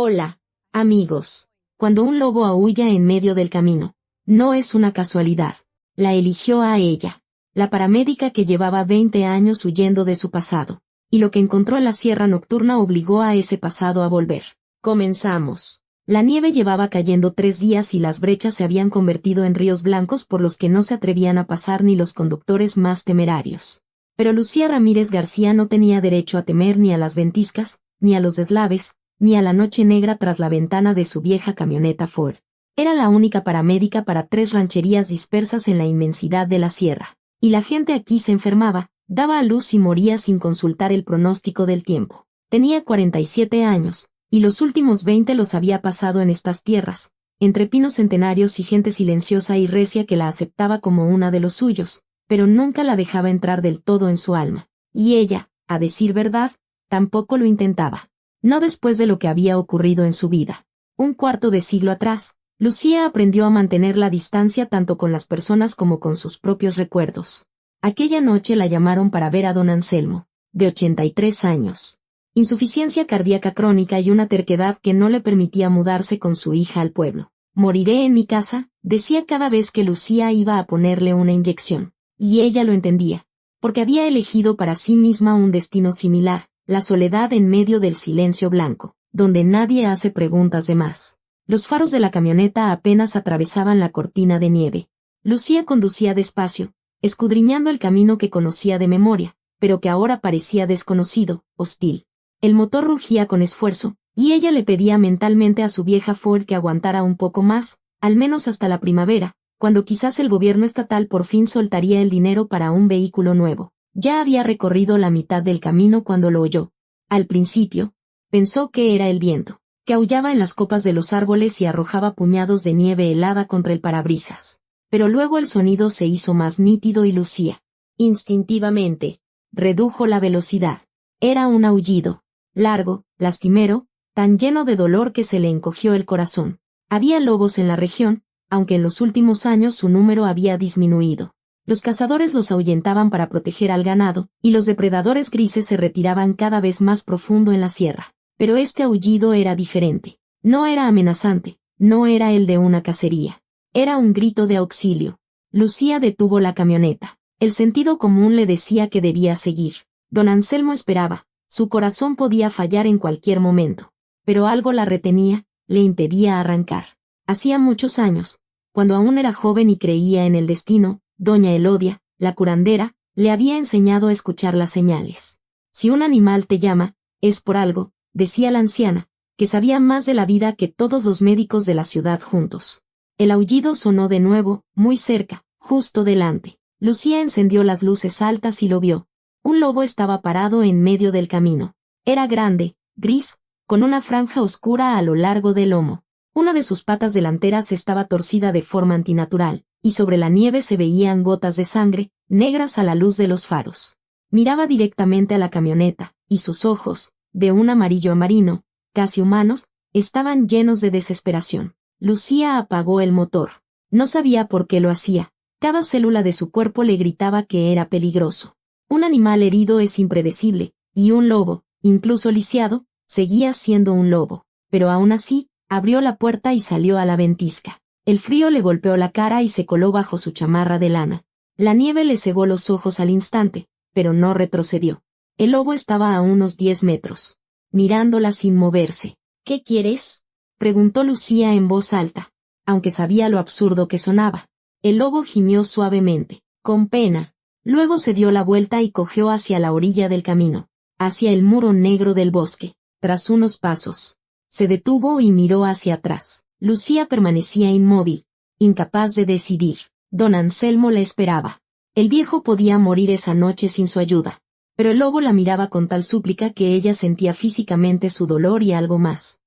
Hola, amigos. Cuando un lobo aúlla en medio del camino, no es una casualidad. La eligió a ella, la paramédica que llevaba 20 años huyendo de su pasado, y lo que encontró en la sierra nocturna obligó a ese pasado a volver. Comenzamos. La nieve llevaba cayendo 3 días y las brechas se habían convertido en ríos blancos por los que no se atrevían a pasar ni los conductores más temerarios. Pero Lucía Ramírez García no tenía derecho a temer ni a las ventiscas, ni a los deslaves, ni a la noche negra tras la ventana de su vieja camioneta Ford. Era la única paramédica para 3 rancherías dispersas en la inmensidad de la sierra. Y la gente aquí se enfermaba, daba a luz y moría sin consultar el pronóstico del tiempo. Tenía 47 años, y los últimos 20 los había pasado en estas tierras, entre pinos centenarios y gente silenciosa y recia que la aceptaba como una de los suyos, pero nunca la dejaba entrar del todo en su alma. Y ella, a decir verdad, tampoco lo intentaba. No después de lo que había ocurrido en su vida. Un cuarto de siglo atrás, Lucía aprendió a mantener la distancia tanto con las personas como con sus propios recuerdos. Aquella noche la llamaron para ver a don Anselmo, de 83 años. Insuficiencia cardíaca crónica y una terquedad que no le permitía mudarse con su hija al pueblo. «Moriré en mi casa», decía cada vez que Lucía iba a ponerle una inyección. Y ella lo entendía, porque había elegido para sí misma un destino similar, la soledad en medio del silencio blanco, donde nadie hace preguntas de más. Los faros de la camioneta apenas atravesaban la cortina de nieve. Lucía conducía despacio, escudriñando el camino que conocía de memoria, pero que ahora parecía desconocido, hostil. El motor rugía con esfuerzo, y ella le pedía mentalmente a su vieja Ford que aguantara un poco más, al menos hasta la primavera, cuando quizás el gobierno estatal por fin soltaría el dinero para un vehículo nuevo. Ya había recorrido la mitad del camino cuando lo oyó. Al principio, pensó que era el viento, que aullaba en las copas de los árboles y arrojaba puñados de nieve helada contra el parabrisas. Pero luego el sonido se hizo más nítido y Lucía, instintivamente, redujo la velocidad. Era un aullido, largo, lastimero, tan lleno de dolor que se le encogió el corazón. Había lobos en la región, aunque en los últimos años su número había disminuido. Los cazadores los ahuyentaban para proteger al ganado, y los depredadores grises se retiraban cada vez más profundo en la sierra. Pero este aullido era diferente. No era amenazante, no era el de una cacería. Era un grito de auxilio. Lucía detuvo la camioneta. El sentido común le decía que debía seguir. Don Anselmo esperaba. Su corazón podía fallar en cualquier momento. Pero algo la retenía, le impedía arrancar. Hacía muchos años, cuando aún era joven y creía en el destino, doña Elodia, la curandera, le había enseñado a escuchar las señales. Si un animal te llama, es por algo, decía la anciana, que sabía más de la vida que todos los médicos de la ciudad juntos. El aullido sonó de nuevo, muy cerca, justo delante. Lucía encendió las luces altas y lo vio. Un lobo estaba parado en medio del camino. Era grande, gris, con una franja oscura a lo largo del lomo. Una de sus patas delanteras estaba torcida de forma antinatural, y sobre la nieve se veían gotas de sangre, negras a la luz de los faros. Miraba directamente a la camioneta, y sus ojos, de un amarillo marino, casi humanos, estaban llenos de desesperación. Lucía apagó el motor. No sabía por qué lo hacía. Cada célula de su cuerpo le gritaba que era peligroso. Un animal herido es impredecible, y un lobo, incluso lisiado, seguía siendo un lobo. Pero aún así, abrió la puerta y salió a la ventisca. El frío le golpeó la cara y se coló bajo su chamarra de lana. La nieve le cegó los ojos al instante, pero no retrocedió. El lobo estaba a unos 10 metros, mirándola sin moverse. «¿Qué quieres?», preguntó Lucía en voz alta, aunque sabía lo absurdo que sonaba. El lobo gimió suavemente, con pena. Luego se dio la vuelta y cojeó hacia la orilla del camino, hacia el muro negro del bosque. Tras unos pasos, se detuvo y miró hacia atrás. Lucía permanecía inmóvil, incapaz de decidir. Don Anselmo la esperaba. El viejo podía morir esa noche sin su ayuda, pero el lobo la miraba con tal súplica que ella sentía físicamente su dolor y algo más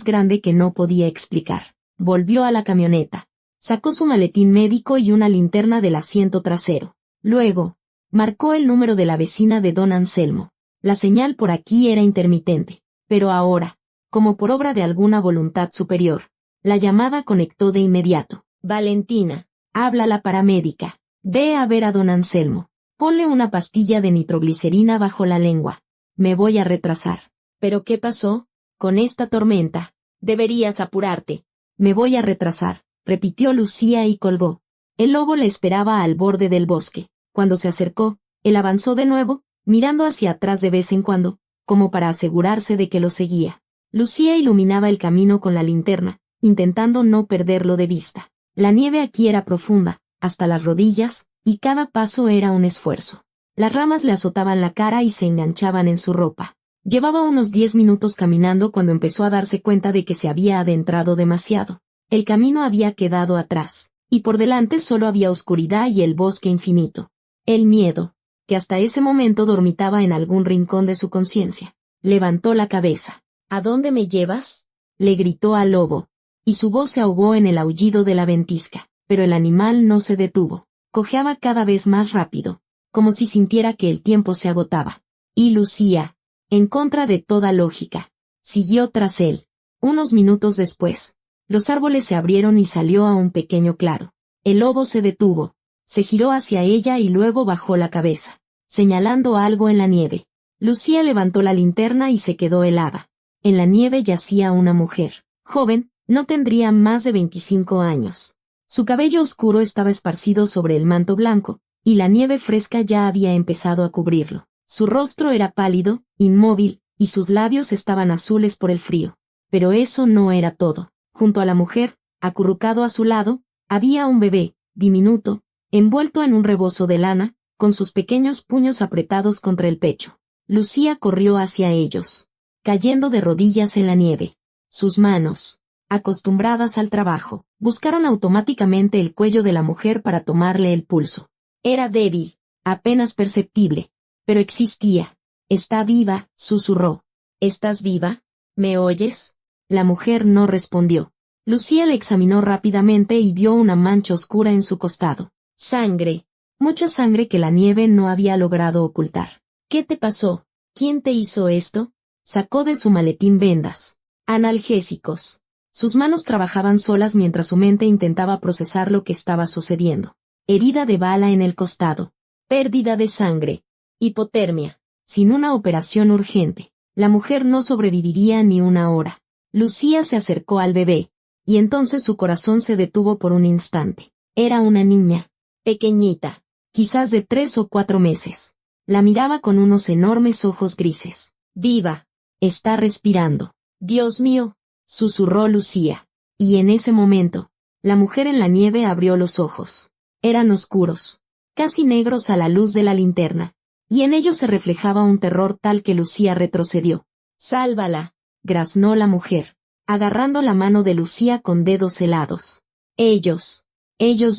grande que no podía explicar. Volvió a la camioneta. Sacó su maletín médico y una linterna del asiento trasero. Luego, marcó el número de la vecina de don Anselmo. La señal por aquí era intermitente, pero ahora, como por obra de alguna voluntad superior, la llamada conectó de inmediato. «Valentina, habla la paramédica. Ve a ver a don Anselmo. Ponle una pastilla de nitroglicerina bajo la lengua. Me voy a retrasar». «¿Pero qué pasó?», Con esta tormenta, deberías apurarte. Me voy a retrasar, repitió Lucía y colgó. El lobo la esperaba al borde del bosque. Cuando se acercó, él avanzó de nuevo, mirando hacia atrás de vez en cuando, como para asegurarse de que lo seguía. Lucía iluminaba el camino con la linterna, intentando no perderlo de vista. La nieve aquí era profunda, hasta las rodillas, y cada paso era un esfuerzo. Las ramas le azotaban la cara y se enganchaban en su ropa. Llevaba unos 10 minutos caminando cuando empezó a darse cuenta de que se había adentrado demasiado. El camino había quedado atrás, y por delante solo había oscuridad y el bosque infinito. El miedo, que hasta ese momento dormitaba en algún rincón de su conciencia, levantó la cabeza. ¿A dónde me llevas?, le gritó al lobo, y su voz se ahogó en el aullido de la ventisca, pero el animal no se detuvo. Cojeaba cada vez más rápido, como si sintiera que el tiempo se agotaba. Y Lucía, en contra de toda lógica, siguió tras él. Unos minutos después, los árboles se abrieron y salió a un pequeño claro. El lobo se detuvo, se giró hacia ella y luego bajó la cabeza, señalando algo en la nieve. Lucía levantó la linterna y se quedó helada. En la nieve yacía una mujer, joven, no tendría más de 25 años. Su cabello oscuro estaba esparcido sobre el manto blanco, y la nieve fresca ya había empezado a cubrirlo. Su rostro era pálido, inmóvil, y sus labios estaban azules por el frío. Pero eso no era todo. Junto a la mujer, acurrucado a su lado, había un bebé, diminuto, envuelto en un rebozo de lana, con sus pequeños puños apretados contra el pecho. Lucía corrió hacia ellos, cayendo de rodillas en la nieve. Sus manos, acostumbradas al trabajo, buscaron automáticamente el cuello de la mujer para tomarle el pulso. Era débil, apenas perceptible, pero existía. «Está viva», susurró. «¿Estás viva? ¿Me oyes?». La mujer no respondió. Lucía le examinó rápidamente y vio una mancha oscura en su costado. Sangre. Mucha sangre que la nieve no había logrado ocultar. «¿Qué te pasó? ¿Quién te hizo esto?». Sacó de su maletín vendas. Analgésicos. Sus manos trabajaban solas mientras su mente intentaba procesar lo que estaba sucediendo. Herida de bala en el costado. Pérdida de sangre. Hipotermia. Sin una operación urgente, la mujer no sobreviviría ni una hora. Lucía se acercó al bebé, y entonces su corazón se detuvo por un instante. Era una niña, pequeñita, quizás de 3 o 4 meses. La miraba con unos enormes ojos grises. «Viva. Está respirando». «Dios mío», susurró Lucía. Y en ese momento, la mujer en la nieve abrió los ojos. Eran oscuros, casi negros a la luz de la linterna, y en ellos se reflejaba un terror tal que Lucía retrocedió. «Sálvala», graznó la mujer, agarrando la mano de Lucía con dedos helados. Ellos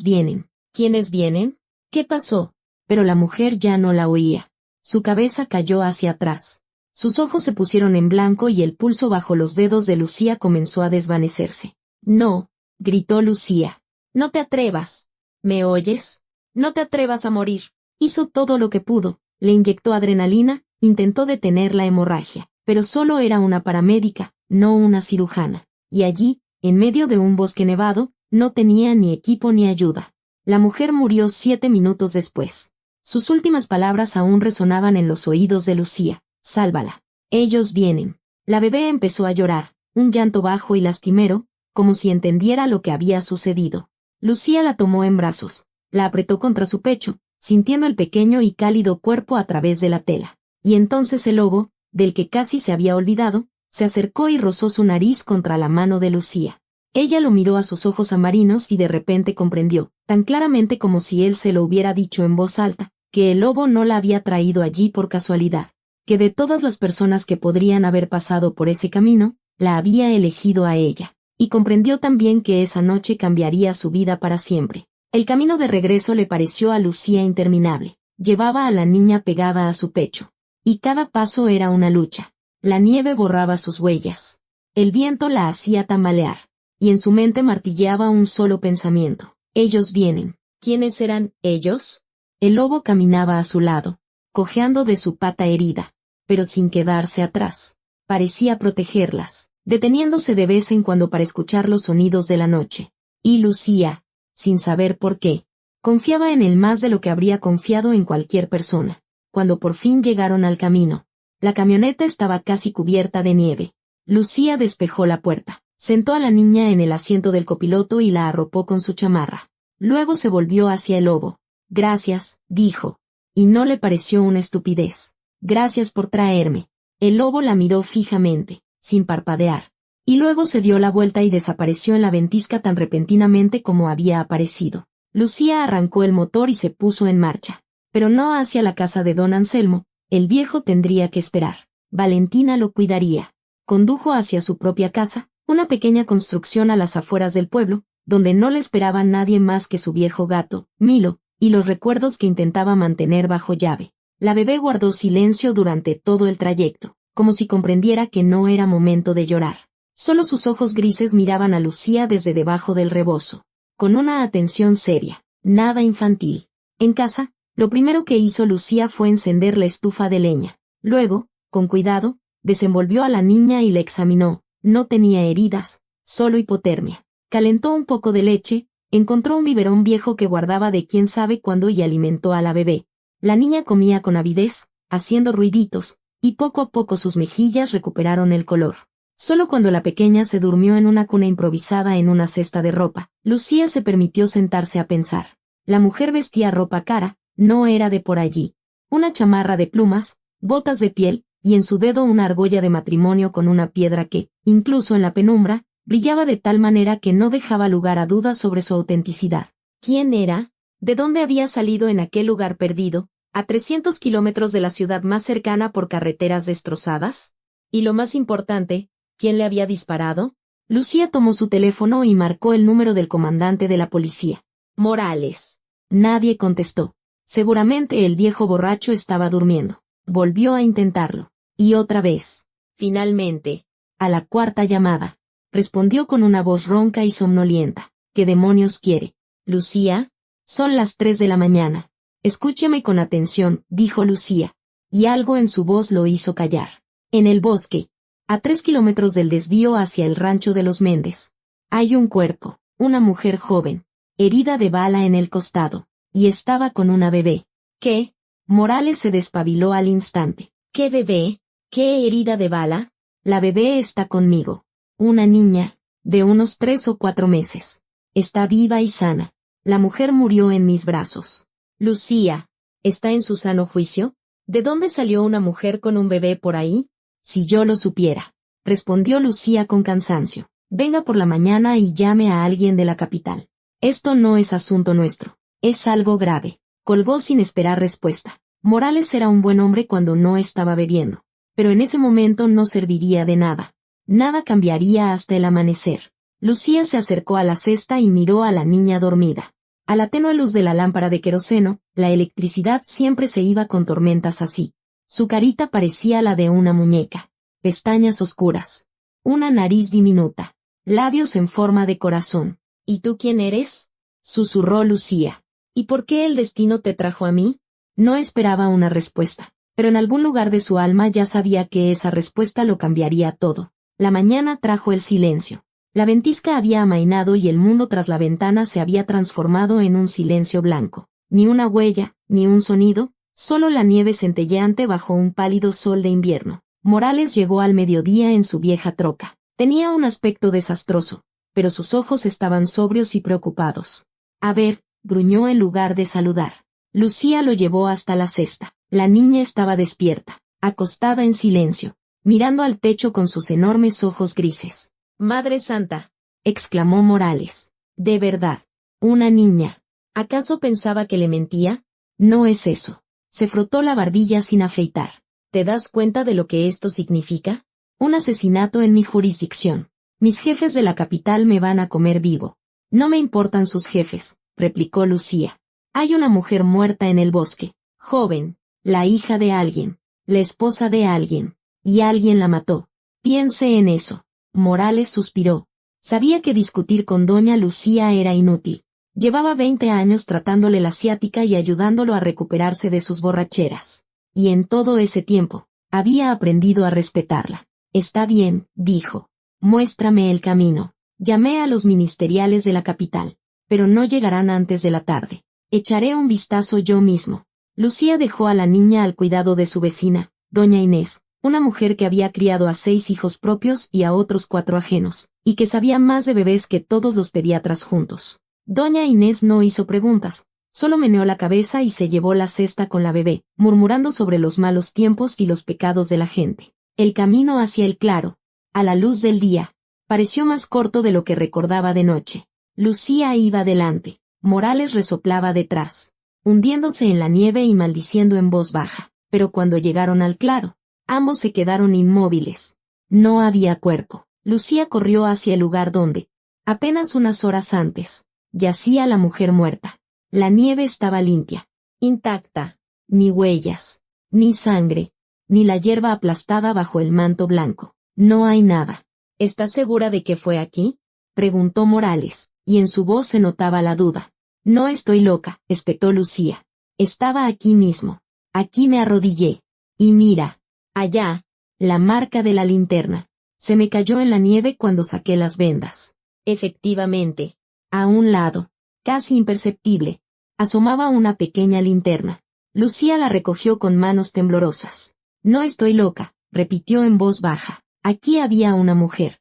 vienen». «¿Quiénes vienen? ¿Qué pasó?». Pero la mujer ya no la oía. Su cabeza cayó hacia atrás. Sus ojos se pusieron en blanco y el pulso bajo los dedos de Lucía comenzó a desvanecerse. «No», gritó Lucía. «No te atrevas. ¿Me oyes? No te atrevas a morir». Hizo todo lo que pudo, le inyectó adrenalina, intentó detener la hemorragia, pero solo era una paramédica, no una cirujana. Y allí, en medio de un bosque nevado, no tenía ni equipo ni ayuda. La mujer murió 7 minutos después. Sus últimas palabras aún resonaban en los oídos de Lucía. «Sálvala. Ellos vienen». La bebé empezó a llorar, un llanto bajo y lastimero, como si entendiera lo que había sucedido. Lucía la tomó en brazos, la apretó contra su pecho, sintiendo el pequeño y cálido cuerpo a través de la tela. Y entonces el lobo, del que casi se había olvidado, se acercó y rozó su nariz contra la mano de Lucía. Ella lo miró a sus ojos amarinos y de repente comprendió, tan claramente como si él se lo hubiera dicho en voz alta, que el lobo no la había traído allí por casualidad, que de todas las personas que podrían haber pasado por ese camino, la había elegido a ella. Y comprendió también que esa noche cambiaría su vida para siempre. El camino de regreso le pareció a Lucía interminable. Llevaba a la niña pegada a su pecho. Y cada paso era una lucha. La nieve borraba sus huellas. El viento la hacía tambalear. Y en su mente martilleaba un solo pensamiento. «Ellos vienen». ¿Quiénes eran ellos? El lobo caminaba a su lado, cojeando de su pata herida, pero sin quedarse atrás. Parecía protegerlas, deteniéndose de vez en cuando para escuchar los sonidos de la noche. Y Lucía, sin saber por qué, confiaba en él más de lo que habría confiado en cualquier persona. Cuando por fin llegaron al camino, la camioneta estaba casi cubierta de nieve. Lucía despejó la puerta, sentó a la niña en el asiento del copiloto y la arropó con su chamarra. Luego se volvió hacia el lobo. «Gracias», dijo. Y no le pareció una estupidez. «Gracias por traerme». El lobo la miró fijamente, sin parpadear. Y luego se dio la vuelta y desapareció en la ventisca tan repentinamente como había aparecido. Lucía arrancó el motor y se puso en marcha. Pero no hacia la casa de don Anselmo, el viejo tendría que esperar. Valentina lo cuidaría. Condujo hacia su propia casa, una pequeña construcción a las afueras del pueblo, donde no le esperaba nadie más que su viejo gato, Milo, y los recuerdos que intentaba mantener bajo llave. La bebé guardó silencio durante todo el trayecto, como si comprendiera que no era momento de llorar. Solo sus ojos grises miraban a Lucía desde debajo del rebozo, con una atención seria, nada infantil. En casa, lo primero que hizo Lucía fue encender la estufa de leña. Luego, con cuidado, desenvolvió a la niña y la examinó. No tenía heridas, solo hipotermia. Calentó un poco de leche, encontró un biberón viejo que guardaba de quién sabe cuándo y alimentó a la bebé. La niña comía con avidez, haciendo ruiditos, y poco a poco sus mejillas recuperaron el color. Solo cuando la pequeña se durmió en una cuna improvisada en una cesta de ropa, Lucía se permitió sentarse a pensar. La mujer vestía ropa cara, no era de por allí. Una chamarra de plumas, botas de piel, y en su dedo una argolla de matrimonio con una piedra que, incluso en la penumbra, brillaba de tal manera que no dejaba lugar a dudas sobre su autenticidad. ¿Quién era? ¿De dónde había salido en aquel lugar perdido, a 300 kilómetros de la ciudad más cercana por carreteras destrozadas? Y lo más importante, ¿quién le había disparado? Lucía tomó su teléfono y marcó el número del comandante de la policía. Morales. Nadie contestó. Seguramente el viejo borracho estaba durmiendo. Volvió a intentarlo. Y otra vez. Finalmente, a la cuarta llamada, respondió con una voz ronca y somnolienta. ¿Qué demonios quiere? Lucía, son las 3 de la mañana. Escúcheme con atención, dijo Lucía. Y algo en su voz lo hizo callar. En el bosque, a 3 kilómetros del desvío hacia el rancho de los Méndez, hay un cuerpo, una mujer joven, herida de bala en el costado, y estaba con una bebé. ¿Qué? Morales se despabiló al instante. ¿Qué bebé? ¿Qué herida de bala? La bebé está conmigo. Una niña, de unos 3 o 4 meses. Está viva y sana. La mujer murió en mis brazos. Lucía, ¿está en su sano juicio? ¿De dónde salió una mujer con un bebé por ahí? Si yo lo supiera, respondió Lucía con cansancio. Venga por la mañana y llame a alguien de la capital. Esto no es asunto nuestro. Es algo grave. Colgó sin esperar respuesta. Morales era un buen hombre cuando no estaba bebiendo. Pero en ese momento no serviría de nada. Nada cambiaría hasta el amanecer. Lucía se acercó a la cesta y miró a la niña dormida. A la tenue luz de la lámpara de queroseno, la electricidad siempre se iba con tormentas así. Su carita parecía la de una muñeca. Pestañas oscuras. Una nariz diminuta. Labios en forma de corazón. ¿Y tú quién eres? Susurró Lucía. ¿Y por qué el destino te trajo a mí? No esperaba una respuesta, pero en algún lugar de su alma ya sabía que esa respuesta lo cambiaría todo. La mañana trajo el silencio. La ventisca había amainado y el mundo tras la ventana se había transformado en un silencio blanco. Ni una huella, ni un sonido, solo la nieve centelleante bajo un pálido sol de invierno. Morales llegó al mediodía en su vieja troca. Tenía un aspecto desastroso, pero sus ojos estaban sobrios y preocupados. A ver, gruñó en lugar de saludar. Lucía lo llevó hasta la cesta. La niña estaba despierta, acostada en silencio, mirando al techo con sus enormes ojos grises. «Madre Santa», exclamó Morales. «De verdad. Una niña. ¿Acaso pensaba que le mentía? No es eso». Se frotó la barbilla sin afeitar. ¿Te das cuenta de lo que esto significa? Un asesinato en mi jurisdicción. Mis jefes de la capital me van a comer vivo. No me importan sus jefes, replicó Lucía. Hay una mujer muerta en el bosque, joven, la hija de alguien, la esposa de alguien, y alguien la mató. Piense en eso. Morales suspiró. Sabía que discutir con doña Lucía era inútil. Llevaba 20 años tratándole la ciática y ayudándolo a recuperarse de sus borracheras. Y en todo ese tiempo, había aprendido a respetarla. Está bien, dijo. Muéstrame el camino. Llamé a los ministeriales de la capital, pero no llegarán antes de la tarde. Echaré un vistazo yo mismo. Lucía dejó a la niña al cuidado de su vecina, doña Inés, Una mujer que había criado a 6 hijos propios y a otros 4 ajenos, y que sabía más de bebés que todos los pediatras juntos. Doña Inés no hizo preguntas, solo meneó la cabeza y se llevó la cesta con la bebé, murmurando sobre los malos tiempos y los pecados de la gente. El camino hacia el claro, a la luz del día, pareció más corto de lo que recordaba de noche. Lucía iba delante, Morales resoplaba detrás, hundiéndose en la nieve y maldiciendo en voz baja. Pero cuando llegaron al claro, ambos se quedaron inmóviles. No había cuerpo. Lucía corrió hacia el lugar donde, apenas unas horas antes, yacía la mujer muerta. La nieve estaba limpia, intacta, ni huellas, ni sangre, ni la hierba aplastada bajo el manto blanco. No hay nada. ¿Estás segura de que fue aquí?, preguntó Morales, y en su voz se notaba la duda. No estoy loca, espetó Lucía. Estaba aquí mismo. Aquí me arrodillé. Y mira, allá, la marca de la linterna. Se me cayó en la nieve cuando saqué las vendas. Efectivamente, a un lado, casi imperceptible, asomaba una pequeña linterna. Lucía la recogió con manos temblorosas. No estoy loca, repitió en voz baja. Aquí había una mujer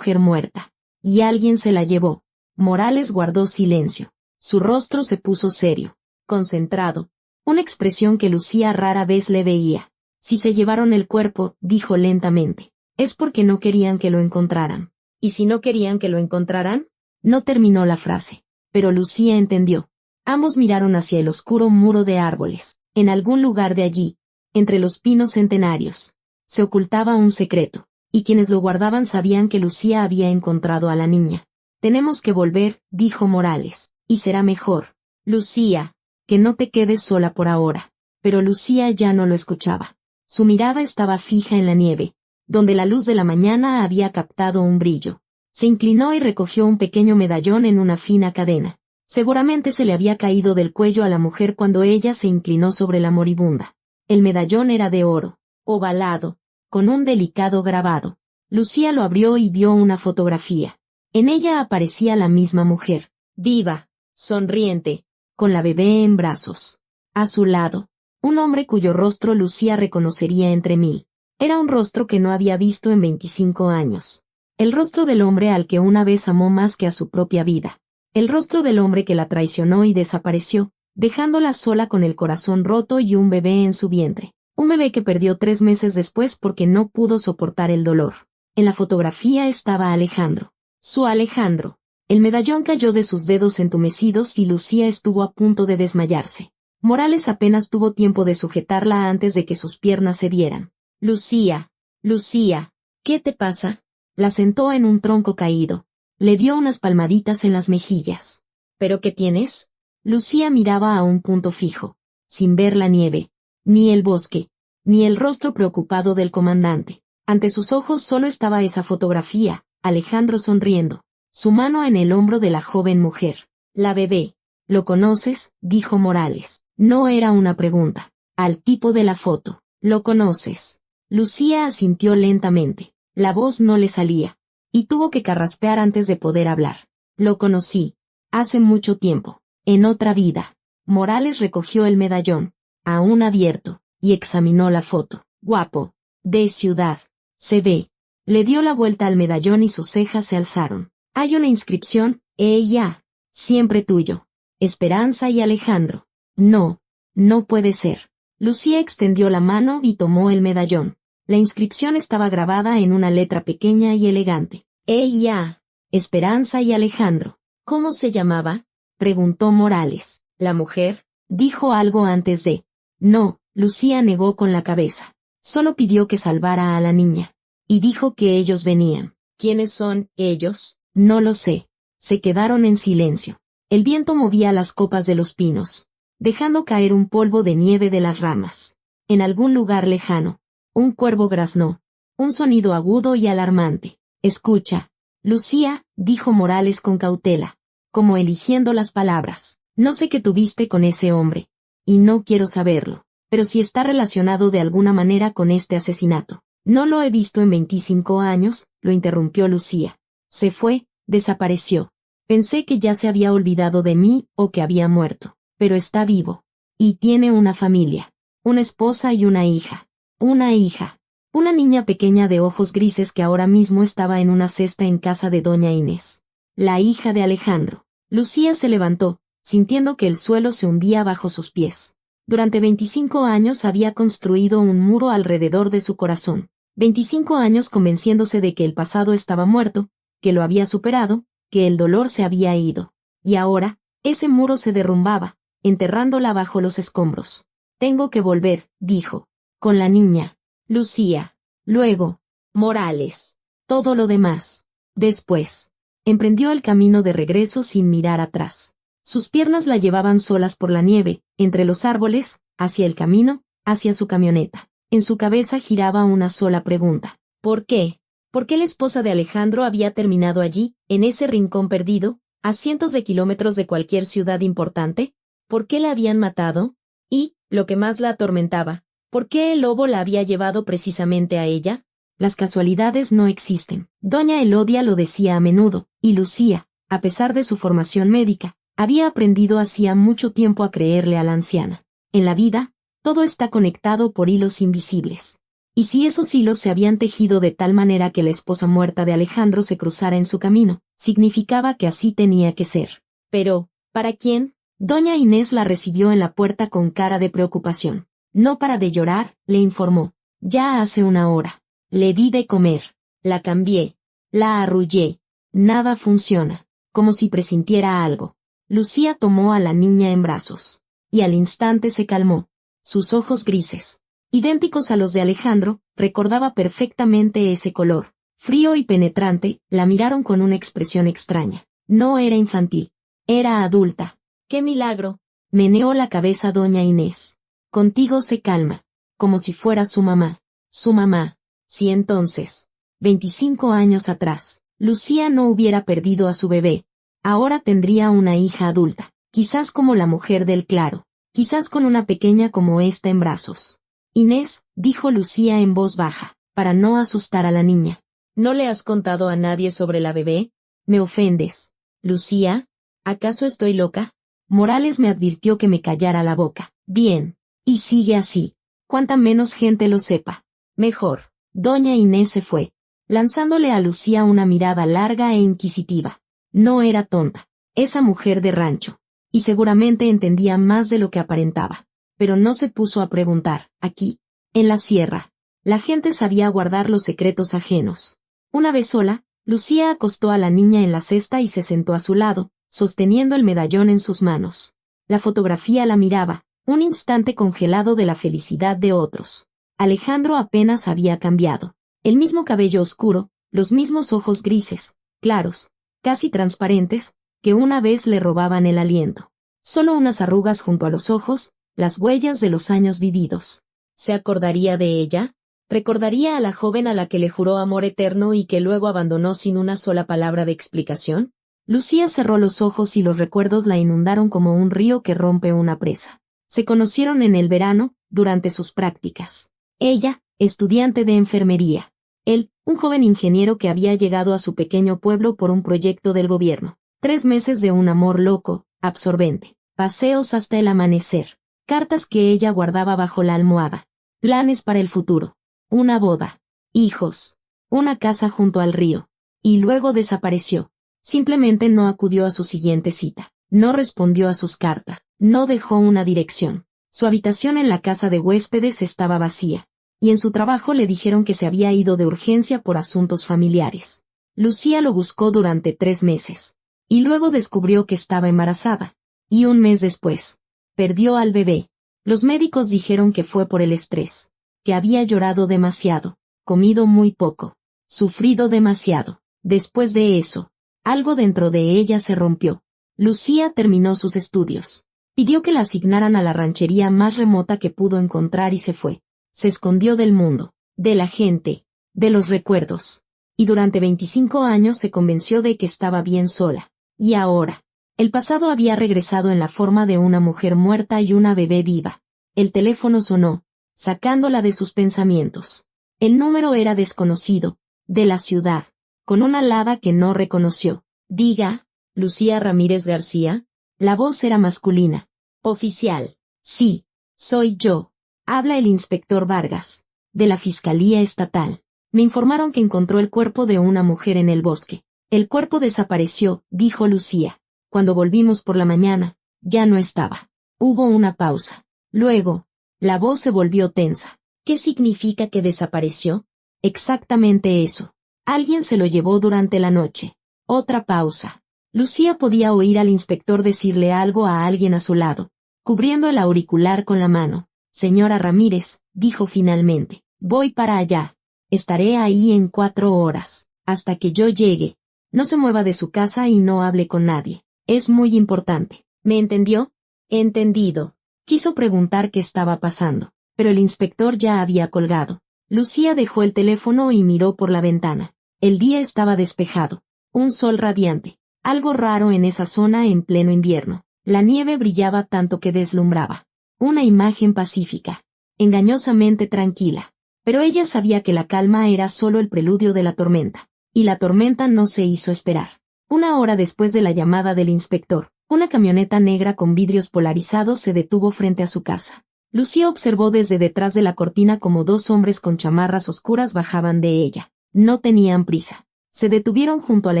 muerta. Y alguien se la llevó. Morales guardó silencio. Su rostro se puso serio, concentrado, una expresión que Lucía rara vez le veía. Si se llevaron el cuerpo, dijo lentamente, es porque no querían que lo encontraran. ¿Y si no querían que lo encontraran? No terminó la frase, pero Lucía entendió. Ambos miraron hacia el oscuro muro de árboles. En algún lugar de allí, entre los pinos centenarios, se ocultaba un secreto, y quienes lo guardaban sabían que Lucía había encontrado a la niña. Tenemos que volver, dijo Morales, y será mejor. Lucía, que no te quedes sola por ahora. Pero Lucía ya no lo escuchaba. Su mirada estaba fija en la nieve, donde la luz de la mañana había captado un brillo. Se inclinó y recogió un pequeño medallón en una fina cadena. Seguramente se le había caído del cuello a la mujer cuando ella se inclinó sobre la moribunda. El medallón era de oro, ovalado, con un delicado grabado. Lucía lo abrió y vio una fotografía. En ella aparecía la misma mujer, viva, sonriente, con la bebé en brazos. A su lado, un hombre cuyo rostro Lucía reconocería entre 1000. Era un rostro que no había visto en 25 años. El rostro del hombre al que una vez amó más que a su propia vida. El rostro del hombre que la traicionó y desapareció, dejándola sola con el corazón roto y un bebé en su vientre. Un bebé que perdió 3 meses después porque no pudo soportar el dolor. En la fotografía estaba Alejandro. Su Alejandro. El medallón cayó de sus dedos entumecidos y Lucía estuvo a punto de desmayarse. Morales apenas tuvo tiempo de sujetarla antes de que sus piernas cedieran. Lucía, Lucía, ¿qué te pasa? La sentó en un tronco caído. Le dio unas palmaditas en las mejillas. ¿Pero qué tienes? Lucía miraba a un punto fijo, sin ver la nieve, ni el bosque, ni el rostro preocupado del comandante. Ante sus ojos solo estaba esa fotografía, Alejandro sonriendo, su mano en el hombro de la joven mujer. La bebé. ¿Lo conoces?, dijo Morales. No era una pregunta. Al tipo de la foto. ¿Lo conoces? Lucía asintió lentamente. La voz no le salía, y tuvo que carraspear antes de poder hablar. Lo conocí. Hace mucho tiempo. En otra vida. Morales recogió el medallón, aún abierto, y examinó la foto. Guapo. De ciudad. Se ve. Le dio la vuelta al medallón y sus cejas se alzaron. Hay una inscripción, ella. Siempre tuyo. Esperanza y Alejandro. No. No puede ser. Lucía extendió la mano y tomó el medallón. La inscripción estaba grabada en una letra pequeña y elegante. Ella. Esperanza y Alejandro. ¿Cómo se llamaba?, preguntó Morales. La mujer, dijo algo antes de. No, Lucía negó con la cabeza. Solo pidió que salvara a la niña. Y dijo que ellos venían. ¿Quiénes son ellos? No lo sé. Se quedaron en silencio. El viento movía las copas de los pinos, dejando caer un polvo de nieve de las ramas. En algún lugar lejano, un cuervo graznó. Un sonido agudo y alarmante. Escucha. Lucía, dijo Morales con cautela, como eligiendo las palabras. No sé qué tuviste con ese hombre. Y no quiero saberlo. Pero si está relacionado de alguna manera con este asesinato. No lo he visto en 25 años, lo interrumpió Lucía. Se fue, desapareció. Pensé que ya se había olvidado de mí o que había muerto. Pero está vivo. Y tiene una familia. Una esposa y una hija. Una hija. Una niña pequeña de ojos grises que ahora mismo estaba en una cesta en casa de doña Inés. La hija de Alejandro. Lucía se levantó, sintiendo que el suelo se hundía bajo sus pies. Durante 25 años había construido un muro alrededor de su corazón. 25 años convenciéndose de que el pasado estaba muerto, que lo había superado, que el dolor se había ido. Y ahora, ese muro se derrumbaba, enterrándola bajo los escombros. Tengo que volver, dijo. Con la niña. Lucía. Luego. Morales. Todo lo demás. Después. Emprendió el camino de regreso sin mirar atrás. Sus piernas la llevaban solas por la nieve, entre los árboles, hacia el camino, hacia su camioneta. En su cabeza giraba una sola pregunta. ¿Por qué? ¿Por qué la esposa de Alejandro había terminado allí, en ese rincón perdido, a cientos de kilómetros de cualquier ciudad importante? ¿Por qué la habían matado? Y, lo que más la atormentaba, ¿por qué el lobo la había llevado precisamente a ella? Las casualidades no existen. Doña Elodia lo decía a menudo, y Lucía, a pesar de su formación médica, había aprendido hacía mucho tiempo a creerle a la anciana. En la vida, todo está conectado por hilos invisibles. Y si esos hilos se habían tejido de tal manera que la esposa muerta de Alejandro se cruzara en su camino, significaba que así tenía que ser. Pero, ¿para quién? Doña Inés la recibió en la puerta con cara de preocupación. No para de llorar, le informó. Ya hace una hora. Le di de comer. La cambié. La arrullé. Nada funciona. Como si presintiera algo. Lucía tomó a la niña en brazos. Y al instante se calmó. Sus ojos grises, idénticos a los de Alejandro, recordaba perfectamente ese color. Frío y penetrante, la miraron con una expresión extraña. No era infantil. Era adulta. ¡Qué milagro! Meneó la cabeza doña Inés. Contigo se calma. Como si fuera su mamá. Su mamá. Si entonces, 25 años atrás, Lucía no hubiera perdido a su bebé, ahora tendría una hija adulta, quizás como la mujer del claro, quizás con una pequeña como esta en brazos. Inés, dijo Lucía en voz baja, para no asustar a la niña. ¿No le has contado a nadie sobre la bebé? Me ofendes. Lucía, ¿acaso estoy loca? Morales me advirtió que me callara la boca. Bien. Y sigue así. Cuanta menos gente lo sepa, mejor. Doña Inés se fue, lanzándole a Lucía una mirada larga e inquisitiva. No era tonta, esa mujer de rancho, y seguramente entendía más de lo que aparentaba. Pero no se puso a preguntar. Aquí, en la sierra, la gente sabía guardar los secretos ajenos. Una vez sola, Lucía acostó a la niña en la cesta y se sentó a su lado, sosteniendo el medallón en sus manos. La fotografía la miraba, un instante congelado de la felicidad de otros. Alejandro apenas había cambiado. El mismo cabello oscuro, los mismos ojos grises, claros, casi transparentes, que una vez le robaban el aliento. Solo unas arrugas junto a los ojos, las huellas de los años vividos. ¿Se acordaría de ella? ¿Recordaría a la joven a la que le juró amor eterno y que luego abandonó sin una sola palabra de explicación? Lucía cerró los ojos y los recuerdos la inundaron como un río que rompe una presa. Se conocieron en el verano, durante sus prácticas. Ella, estudiante de enfermería. Él, un joven ingeniero que había llegado a su pequeño pueblo por un proyecto del gobierno. 3 meses de un amor loco, absorbente. Paseos hasta el amanecer. Cartas que ella guardaba bajo la almohada. Planes para el futuro. Una boda. Hijos. Una casa junto al río. Y luego desapareció. Simplemente no acudió a su siguiente cita. No respondió a sus cartas. No dejó una dirección. Su habitación en la casa de huéspedes estaba vacía. Y en su trabajo le dijeron que se había ido de urgencia por asuntos familiares. Lucía lo buscó durante 3 meses. Y luego descubrió que estaba embarazada. Y un mes después, perdió al bebé. Los médicos dijeron que fue por el estrés. Que había llorado demasiado, comido muy poco, sufrido demasiado. Después de eso, algo dentro de ella se rompió. Lucía terminó sus estudios. Pidió que la asignaran a la ranchería más remota que pudo encontrar y se fue. Se escondió del mundo, de la gente, de los recuerdos. Y durante 25 años se convenció de que estaba bien sola. Y ahora, el pasado había regresado en la forma de una mujer muerta y una bebé viva. El teléfono sonó, sacándola de sus pensamientos. El número era desconocido, de la ciudad, con una alada que no reconoció. Diga, Lucía Ramírez García. La voz era masculina. Oficial. Sí, soy yo. Habla el inspector Vargas. de la Fiscalía Estatal. Me informaron que encontró el cuerpo de una mujer en el bosque. El cuerpo desapareció, dijo Lucía. Cuando volvimos por la mañana, ya no estaba. Hubo una pausa. Luego, la voz se volvió tensa. ¿Qué significa que desapareció? Exactamente eso. Alguien se lo llevó durante la noche. Otra pausa. Lucía podía oír al inspector decirle algo a alguien a su lado, cubriendo el auricular con la mano. Señora Ramírez, dijo finalmente, voy para allá. Estaré ahí en 4 horas, hasta que yo llegue. No se mueva de su casa y no hable con nadie. Es muy importante. ¿Me entendió? Entendido. Quiso preguntar qué estaba pasando, pero el inspector ya había colgado. Lucía dejó el teléfono y miró por la ventana. El día estaba despejado. Un sol radiante. Algo raro en esa zona en pleno invierno. La nieve brillaba tanto que deslumbraba. Una imagen pacífica. Engañosamente tranquila. Pero ella sabía que la calma era solo el preludio de la tormenta. Y la tormenta no se hizo esperar. 1 hora después de la llamada del inspector, una camioneta negra con vidrios polarizados se detuvo frente a su casa. Lucía observó desde detrás de la cortina como 2 hombres con chamarras oscuras bajaban de ella. No tenían prisa. Se detuvieron junto a la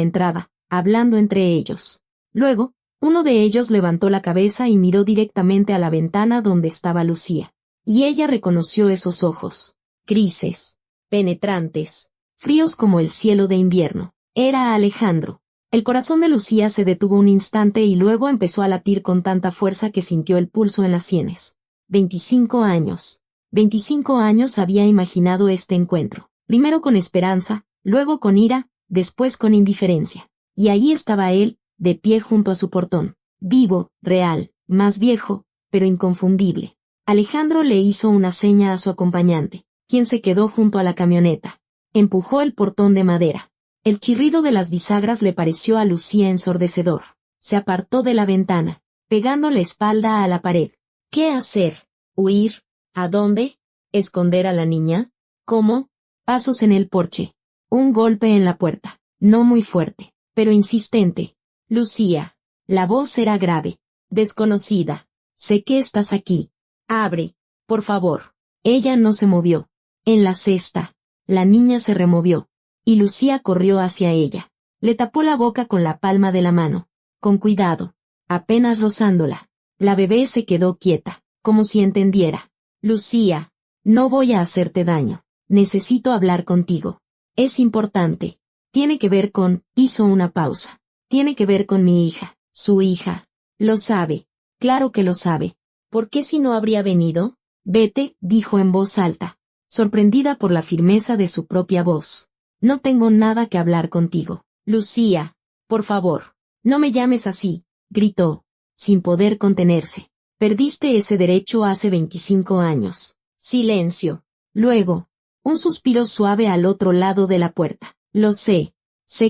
entrada, hablando entre ellos. Luego, uno de ellos levantó la cabeza y miró directamente a la ventana donde estaba Lucía. Y ella reconoció esos ojos. Grises, penetrantes, fríos como el cielo de invierno. Era Alejandro. El corazón de Lucía se detuvo un instante y luego empezó a latir con tanta fuerza que sintió el pulso en las sienes. 25 años. 25 años había imaginado este encuentro. Primero con esperanza, luego con ira, después con indiferencia. Y ahí estaba él, de pie junto a su portón. Vivo, real, más viejo, pero inconfundible. Alejandro le hizo una seña a su acompañante, quien se quedó junto a la camioneta. Empujó el portón de madera. El chirrido de las bisagras le pareció a Lucía ensordecedor. Se apartó de la ventana, pegando la espalda a la pared. ¿Qué hacer? ¿Huir? ¿A dónde? ¿Esconder a la niña? ¿Cómo? Pasos en el porche. Un golpe en la puerta. No muy fuerte, pero insistente. Lucía. La voz era grave. Desconocida. Sé que estás aquí. Abre, por favor. Ella no se movió. En la cesta. La niña se removió. Y Lucía corrió hacia ella. Le tapó la boca con la palma de la mano. Con cuidado. Apenas rozándola. La bebé se quedó quieta, como si entendiera. Lucía, no voy a hacerte daño. Necesito hablar contigo. Es importante. Tiene que ver con... Hizo una pausa. Tiene que ver con mi hija. Su hija. Lo sabe. Claro que lo sabe. ¿Por qué si no habría venido? Vete, dijo en voz alta, sorprendida por la firmeza de su propia voz. No tengo nada que hablar contigo. Lucía, por favor, no me llames así, gritó, sin poder contenerse. Perdiste ese derecho hace 25 años. Silencio. Luego, un suspiro suave al otro lado de la puerta. Lo sé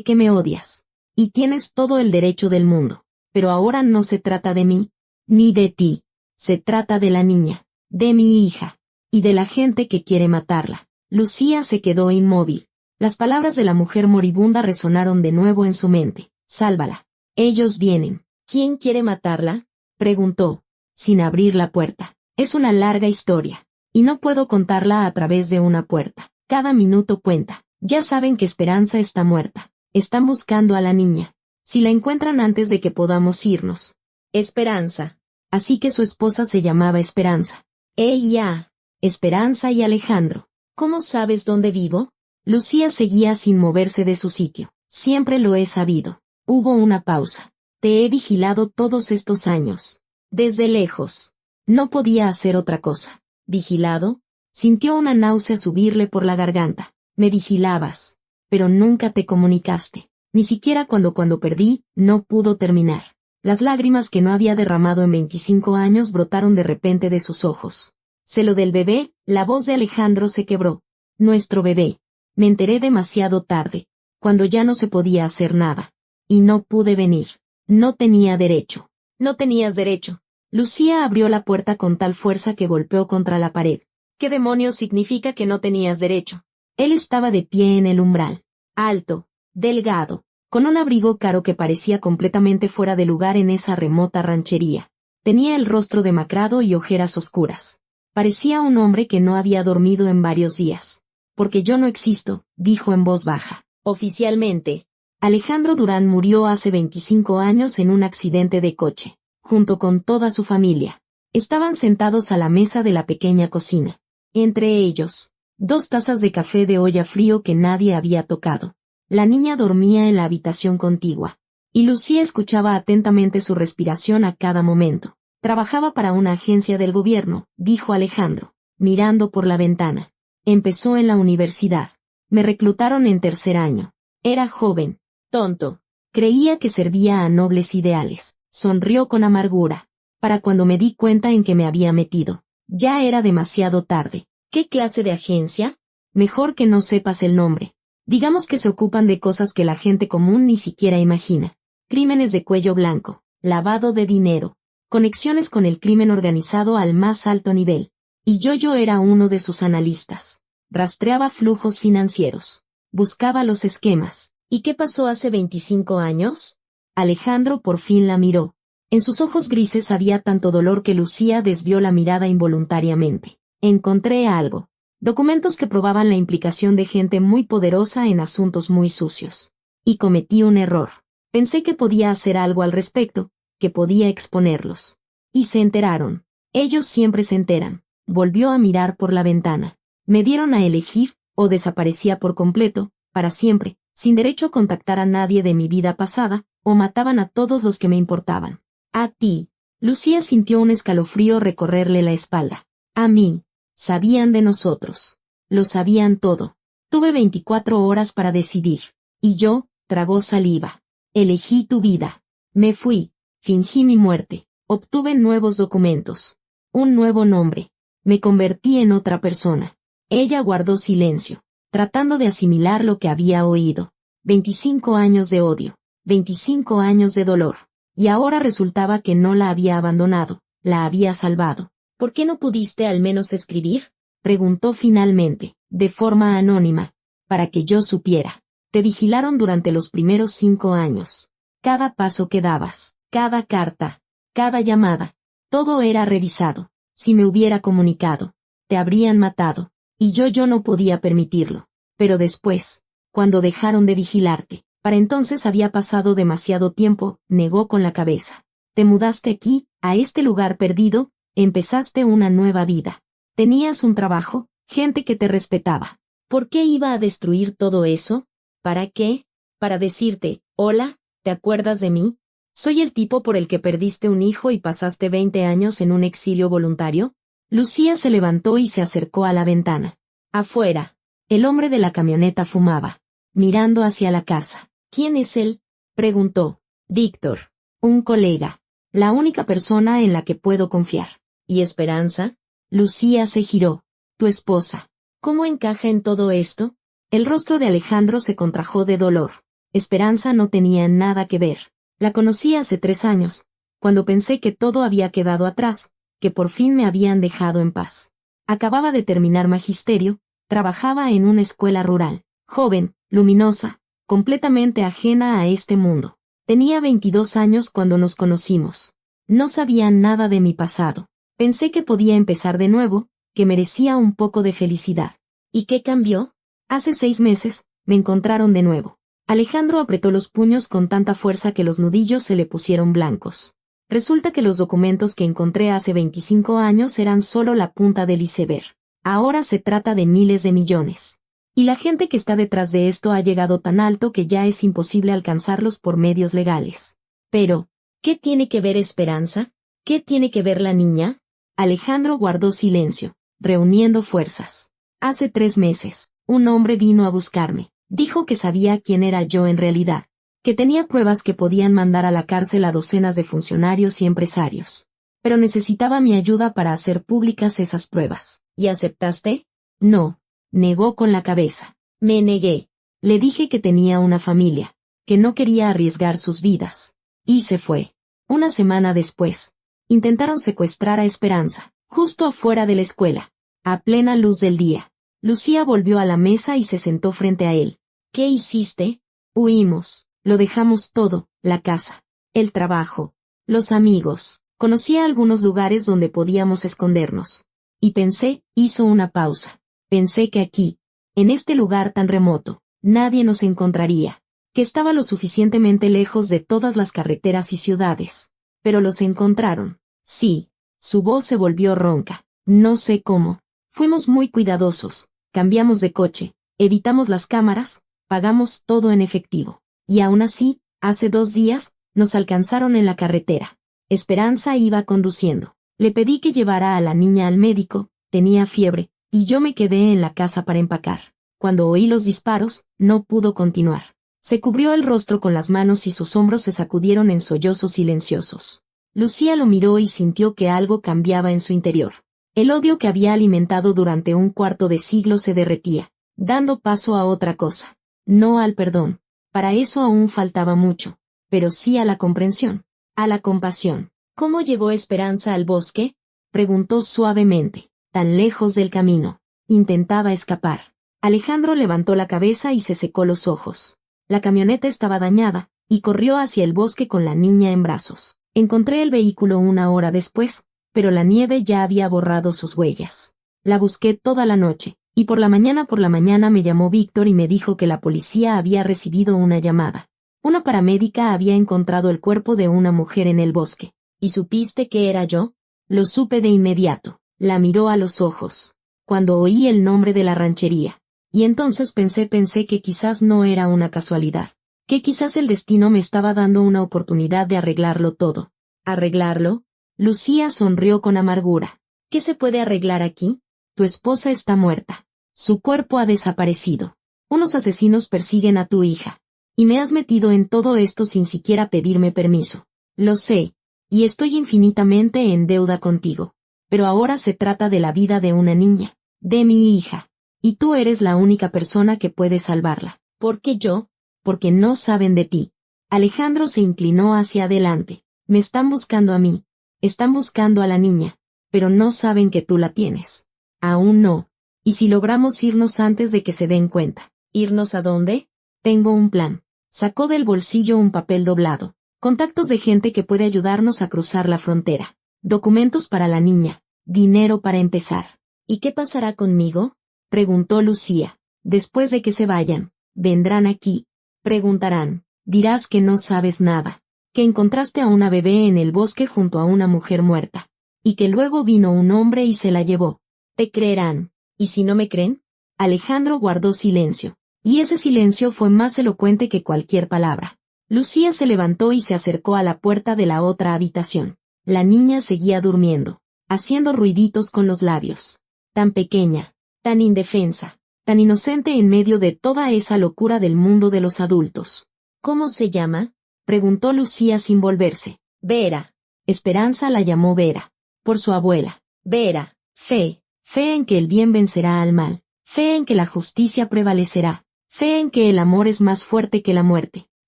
que me odias. Y tienes todo el derecho del mundo. Pero ahora no se trata de mí, ni de ti. Se trata de la niña, de mi hija, y de la gente que quiere matarla. Lucía se quedó inmóvil. Las palabras de la mujer moribunda resonaron de nuevo en su mente. Sálvala. Ellos vienen. ¿Quién quiere matarla? Preguntó, sin abrir la puerta. Es una larga historia, y no puedo contarla a través de una puerta. Cada minuto cuenta. Ya saben que Esperanza está muerta. Están buscando a la niña. Si la encuentran antes de que podamos irnos. Esperanza. Así que su esposa se llamaba Esperanza. Ella. Esperanza y Alejandro. ¿Cómo sabes dónde vivo? Lucía seguía sin moverse de su sitio. Siempre lo he sabido. Hubo una pausa. Te he vigilado todos estos años. Desde lejos. No podía hacer otra cosa. ¿Vigilado? Sintió una náusea subirle por la garganta. Me vigilabas. Pero nunca te comunicaste. Ni siquiera cuando perdí, no pudo terminar. Las lágrimas que no había derramado en 25 años brotaron de repente de sus ojos. Se lo del bebé, la voz de Alejandro se quebró. Nuestro bebé. Me enteré demasiado tarde, cuando ya no se podía hacer nada. Y no pude venir. No tenía derecho. No tenías derecho. Lucía abrió la puerta con tal fuerza que golpeó contra la pared. ¿Qué demonios significa que no tenías derecho? Él estaba de pie en el umbral. Alto, delgado, con un abrigo caro que parecía completamente fuera de lugar en esa remota ranchería. Tenía el rostro demacrado y ojeras oscuras. Parecía un hombre que no había dormido en varios días. Porque yo no existo, dijo en voz baja. Oficialmente, Alejandro Durán murió hace 25 años en un accidente de coche, junto con toda su familia. Estaban sentados a la mesa de la pequeña cocina. Entre ellos, 2 tazas de café de olla frío que nadie había tocado. La niña dormía en la habitación contigua, y Lucía escuchaba atentamente su respiración a cada momento. Trabajaba para una agencia del gobierno, dijo Alejandro, mirando por la ventana. Empezó en la universidad. Me reclutaron en 3er año. Era joven, tonto. Creía que servía a nobles ideales. Sonrió con amargura. Para cuando me di cuenta en que me había metido. Ya era demasiado tarde. ¿Qué clase de agencia? Mejor que no sepas el nombre. Digamos que se ocupan de cosas que la gente común ni siquiera imagina. Crímenes de cuello blanco, lavado de dinero, conexiones con el crimen organizado al más alto nivel. Y yo era uno de sus analistas. Rastreaba flujos financieros. Buscaba los esquemas. ¿Y qué pasó hace 25 años? Alejandro por fin la miró. En sus ojos grises había tanto dolor que Lucía desvió la mirada involuntariamente. Encontré algo. Documentos que probaban la implicación de gente muy poderosa en asuntos muy sucios. Y cometí un error. Pensé que podía hacer algo al respecto, que podía exponerlos. Y se enteraron. Ellos siempre se enteran. Volvió a mirar por la ventana. Me dieron a elegir, o desaparecía por completo, para siempre, sin derecho a contactar a nadie de mi vida pasada, o mataban a todos los que me importaban. A ti. Lucía sintió un escalofrío recorrerle la espalda. A mí. Sabían de nosotros. Lo sabían todo. Tuve 24 horas para decidir. Y yo, tragó saliva. Elegí tu vida. Me fui. Fingí mi muerte. Obtuve nuevos documentos. Un nuevo nombre. Me convertí en otra persona. Ella guardó silencio, tratando de asimilar lo que había oído. 25 años de odio. 25 años de dolor. Y ahora resultaba que no la había abandonado, la había salvado. ¿Por qué no pudiste al menos escribir? Preguntó finalmente, de forma anónima, para que yo supiera. Te vigilaron durante los primeros 5 años. Cada paso que dabas, cada carta, cada llamada, todo era revisado. Si me hubiera comunicado, te habrían matado. Y yo no podía permitirlo. Pero después, cuando dejaron de vigilarte, para entonces había pasado demasiado tiempo, negó con la cabeza. Te mudaste aquí, a este lugar perdido, empezaste una nueva vida. Tenías un trabajo, gente que te respetaba. ¿Por qué iba a destruir todo eso? ¿Para qué? Para decirte, hola, ¿te acuerdas de mí? ¿Soy el tipo por el que perdiste un hijo y pasaste 20 años en un exilio voluntario? Lucía se levantó y se acercó a la ventana. Afuera, el hombre de la camioneta fumaba, mirando hacia la casa. ¿Quién es él? Preguntó. Víctor, un colega, la única persona en la que puedo confiar. ¿Y Esperanza? Lucía se giró. Tu esposa. ¿Cómo encaja en todo esto? El rostro de Alejandro se contrajo de dolor. Esperanza no tenía nada que ver. La conocí hace 3 años, cuando pensé que todo había quedado atrás, que por fin me habían dejado en paz. Acababa de terminar magisterio, trabajaba en una escuela rural, joven, luminosa, completamente ajena a este mundo. Tenía 22 años cuando nos conocimos. No sabía nada de mi pasado. Pensé que podía empezar de nuevo, que merecía un poco de felicidad. ¿Y qué cambió? Hace 6 meses, me encontraron de nuevo. Alejandro apretó los puños con tanta fuerza que los nudillos se le pusieron blancos. Resulta que los documentos que encontré hace 25 años eran solo la punta del iceberg. Ahora se trata de miles de millones. Y la gente que está detrás de esto ha llegado tan alto que ya es imposible alcanzarlos por medios legales. Pero, ¿qué tiene que ver Esperanza? ¿Qué tiene que ver la niña? Alejandro guardó silencio, reuniendo fuerzas. Hace 3 meses, un hombre vino a buscarme. Dijo que sabía quién era yo en realidad, que tenía pruebas que podían mandar a la cárcel a docenas de funcionarios y empresarios. Pero necesitaba mi ayuda para hacer públicas esas pruebas. ¿Y aceptaste? No. Negó con la cabeza. Me negué. Le dije que tenía una familia, que no quería arriesgar sus vidas. Y se fue. Una semana después, intentaron secuestrar a Esperanza, justo afuera de la escuela, a plena luz del día. Lucía volvió a la mesa y se sentó frente a él. ¿Qué hiciste? Huimos. Lo dejamos todo, la casa, el trabajo, los amigos. Conocía algunos lugares donde podíamos escondernos. Y pensé, hizo una pausa. Pensé que aquí, en este lugar tan remoto, nadie nos encontraría. Que estaba lo suficientemente lejos de todas las carreteras y ciudades. Pero los encontraron. Sí. Su voz se volvió ronca. No sé cómo. Fuimos muy cuidadosos. Cambiamos de coche. Evitamos las cámaras. Pagamos todo en efectivo. Y aún así, hace 2 días, nos alcanzaron en la carretera. Esperanza iba conduciendo. Le pedí que llevara a la niña al médico, tenía fiebre, y yo me quedé en la casa para empacar. Cuando oí los disparos, no pudo continuar. Se cubrió el rostro con las manos y sus hombros se sacudieron en sollozos silenciosos. Lucía lo miró y sintió que algo cambiaba en su interior. El odio que había alimentado durante un cuarto de siglo se derretía, dando paso a otra cosa. No al perdón. Para eso aún faltaba mucho, pero sí a la comprensión, a la compasión. ¿Cómo llegó Esperanza al bosque?, preguntó suavemente. Tan lejos del camino. Intentaba escapar. Alejandro levantó la cabeza y se secó los ojos. La camioneta estaba dañada, y corrió hacia el bosque con la niña en brazos. Encontré el vehículo 1 hora después, pero la nieve ya había borrado sus huellas. La busqué toda la noche, y por la mañana me llamó Víctor y me dijo que la policía había recibido una llamada. Una paramédica había encontrado el cuerpo de una mujer en el bosque. ¿Y supiste que era yo? Lo supe de inmediato. La miró a los ojos. Cuando oí el nombre de la ranchería. Y entonces pensé que quizás no era una casualidad. Que quizás el destino me estaba dando una oportunidad de arreglarlo todo. ¿Arreglarlo? Lucía sonrió con amargura. ¿Qué se puede arreglar aquí? Tu esposa está muerta. Su cuerpo ha desaparecido. Unos asesinos persiguen a tu hija. Y me has metido en todo esto sin siquiera pedirme permiso. Lo sé. Y estoy infinitamente en deuda contigo. Pero ahora se trata de la vida de una niña, de mi hija. Y tú eres la única persona que puede salvarla. ¿Por qué yo? Porque no saben de ti. Alejandro se inclinó hacia adelante. Me están buscando a mí. Están buscando a la niña. Pero no saben que tú la tienes. Aún no. ¿Y si logramos irnos antes de que se den cuenta? ¿Irnos a dónde? Tengo un plan. Sacó del bolsillo un papel doblado. Contactos de gente que puede ayudarnos a cruzar la frontera. Documentos para la niña. Dinero para empezar. ¿Y qué pasará conmigo?, preguntó Lucía. Después de que se vayan, vendrán aquí. Preguntarán. Dirás que no sabes nada. Que encontraste a una bebé en el bosque junto a una mujer muerta. Y que luego vino un hombre y se la llevó. Te creerán. ¿Y si no me creen? Alejandro guardó silencio. Y ese silencio fue más elocuente que cualquier palabra. Lucía se levantó y se acercó a la puerta de la otra habitación. La niña seguía durmiendo, haciendo ruiditos con los labios. Tan pequeña, tan indefensa, tan inocente en medio de toda esa locura del mundo de los adultos. ¿Cómo se llama?, preguntó Lucía sin volverse. Vera. Esperanza la llamó Vera. Por su abuela. Vera. Fe en que el bien vencerá al mal. Fe en que la justicia prevalecerá. Fe en que el amor es más fuerte que la muerte.